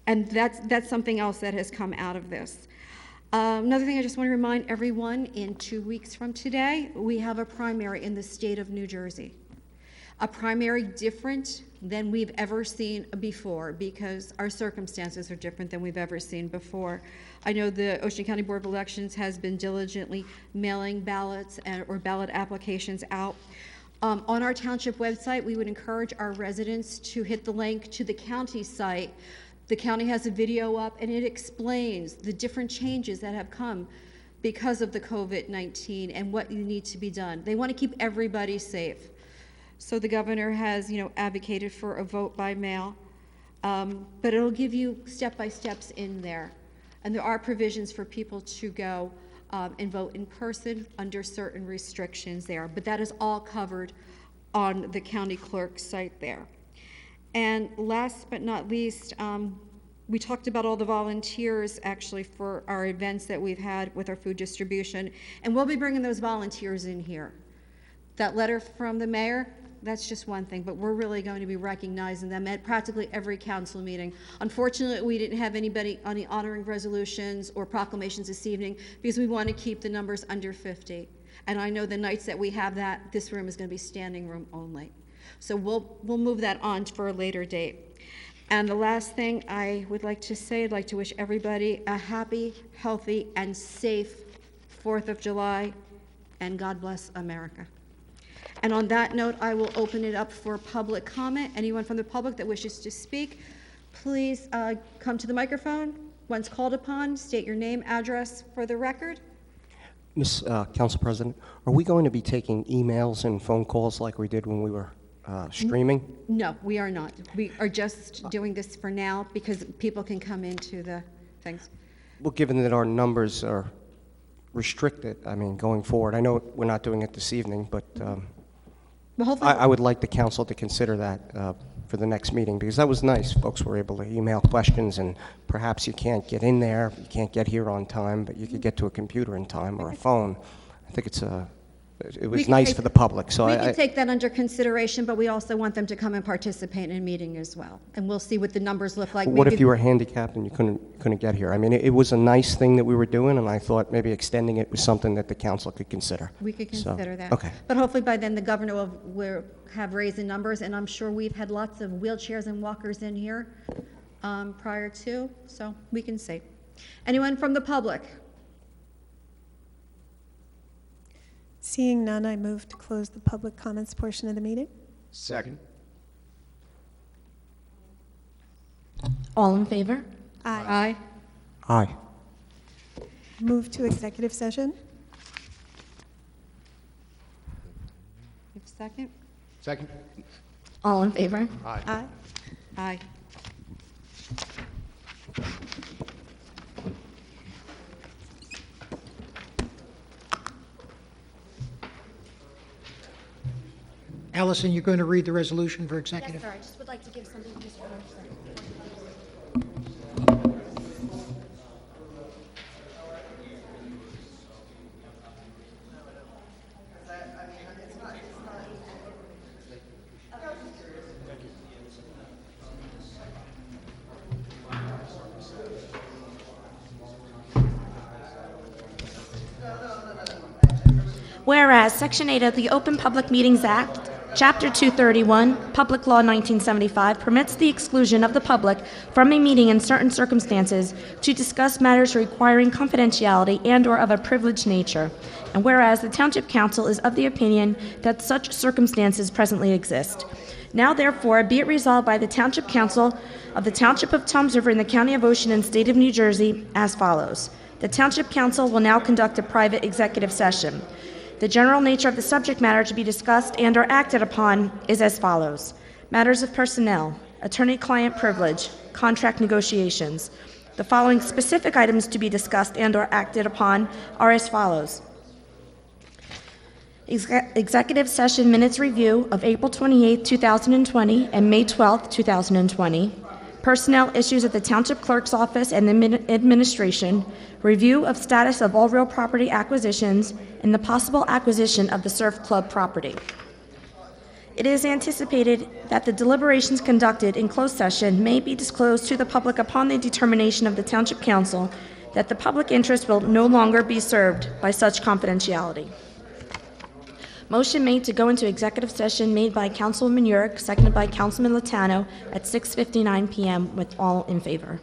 And that's something else that has come out of this. Another thing I just want to remind everyone, in 2 weeks from today, we have a primary in the state of New Jersey. A primary different than we've ever seen before, because our circumstances are different than we've ever seen before. I know the Ocean County Board of Elections has been diligently mailing ballots or ballot applications out. On our township website, we would encourage our residents to hit the link to the county site. The county has a video up, and it explains the different changes that have come because of the COVID-19 and what need to be done. They want to keep everybody safe. So the governor has, advocated for a vote by mail, but it'll give you step-by-steps in there. And there are provisions for people to go and vote in person under certain restrictions there. But that is all covered on the county clerk's site there. And last but not least, we talked about all the volunteers actually for our events that we've had with our food distribution, and we'll be bringing those volunteers in here. That letter from the mayor, that's just one thing, but we're really going to be recognizing them at practically every council meeting. Unfortunately, we didn't have anybody on the honoring resolutions or proclamations this evening because we want to keep the numbers under 50. And I know the nights that we have that, this room is going to be standing room only. So we'll move that on for a later date. And the last thing I would like to say, I'd like to wish everybody a happy, healthy, and safe 4th of July, and God bless America. And on that note, I will open it up for public comment. Anyone from the public that wishes to speak, please come to the microphone. Once called upon, state your name, address for the record. Ms. Council President, are we going to be taking emails and phone calls like we did when we were streaming? No, we are not. We are just doing this for now because people can come into the things. Well, given that our numbers are restricted, going forward, I know we're not doing it this evening, but Well, hopefully, I would like the council to consider that for the next meeting, because that was nice. Folks were able to email questions, and perhaps you can't get in there, you can't get here on time, but you could get to a computer in time or a phone. I think it was nice for the public, so we can take that under consideration, but we also want them to come and participate in a meeting as well. And we'll see what the numbers look like. What Maybe if you were handicapped and you couldn't get here? It was a nice thing that we were doing, and I thought maybe extending it was something that the council could consider. We could consider that. Okay. But hopefully by then the governor will have raised the numbers, and I'm sure we've had lots of wheelchairs and walkers in here prior to, so we can see. Anyone from the public? Seeing none, I move to close the public comments portion of the meeting. Second. All in favor? Aye. Aye. Move to executive session. Second? Second? All in favor? Aye. Aye. Allison, you're going to read the resolution for executive? Yes, sir. I just would like to give something to Mr. Anderson. whereas Section 8 of the Open Public Meetings Act, Chapter 231, Public Law 1975, permits the exclusion of the public from a meeting in certain circumstances to discuss matters requiring confidentiality and/or of a privileged nature. And whereas the Township Council is of the opinion that such circumstances presently exist. Now therefore, be it resolved by the Township Council of the Township of Toms River in the County of Ocean and State of New Jersey as follows. The Township Council will now conduct a private executive session. The general nature of the subject matter to be discussed and/or acted upon is as follows. Matters of personnel, attorney-client privilege, contract negotiations. The following specific items to be discussed and/or acted upon are as follows. Executive session minutes review of April 28, 2020 and May 12, 2020. Personnel issues at the Township Clerk's Office and the administration. Review of status of all real property acquisitions and the possible acquisition of the Surf Club property. It is anticipated that the deliberations conducted in closed session may be disclosed to the public upon the determination of the Township Council that the public interest will no longer be served by such confidentiality. Motion made to go into executive session made by Councilwoman Yurick, seconded by Councilman Latano at 6:59 p.m. with all in favor.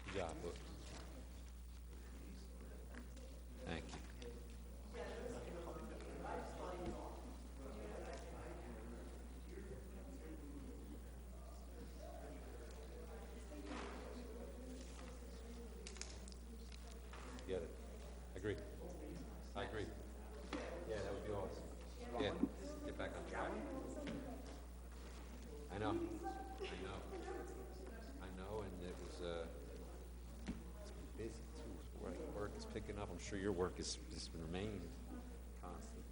Good job, look. Thank you. Get it. I agree. I agree. Yeah, that would be awesome. Yeah, get back on track. I know. I know, and it was, it's been busy too. Work is picking up. I'm sure your work has remained constant.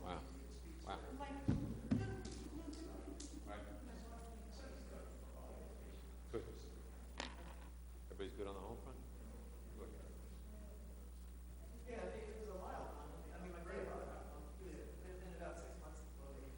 Wow. Wow. Good. Everybody's good on the home front? Good. Yeah, it was a while. I mean, my grandfather, within about 6 months of voting.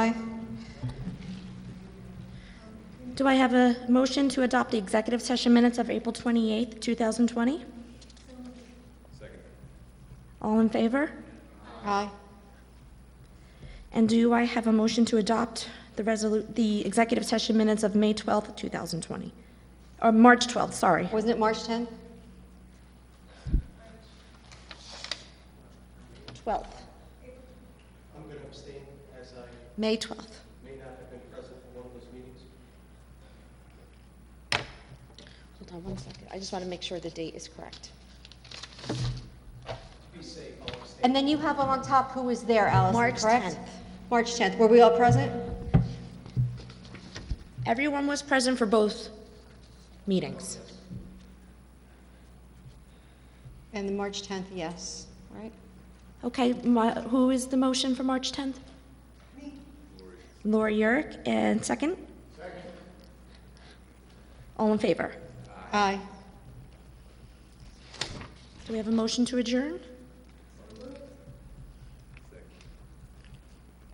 Aye. Do I have a motion to adopt the executive session minutes of April 28th, 2020? Second. All in favor? Aye. And do I have a motion to adopt the executive session minutes of May 12th, 2020? Or March 12th, sorry. Wasn't it March 10th? 12th, I'm going to abstain as I May 12th. may not have been present for one of those meetings. Hold on one second. I just want to make sure the date is correct. Be safe, I'll abstain. And then you have on top who was there, Allison, March correct? 10th. March 10th. Were we all present? Everyone was present for both meetings. And the March 10th, yes, right? Okay, who is the motion for March 10th? Me. Lori Yurick, and second? Second. All in favor? Aye. Do we have a motion to adjourn?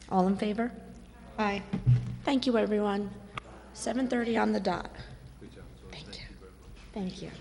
All in favor? Aye. Thank you, everyone. 7:30 on the dot. Thank you. Thank you.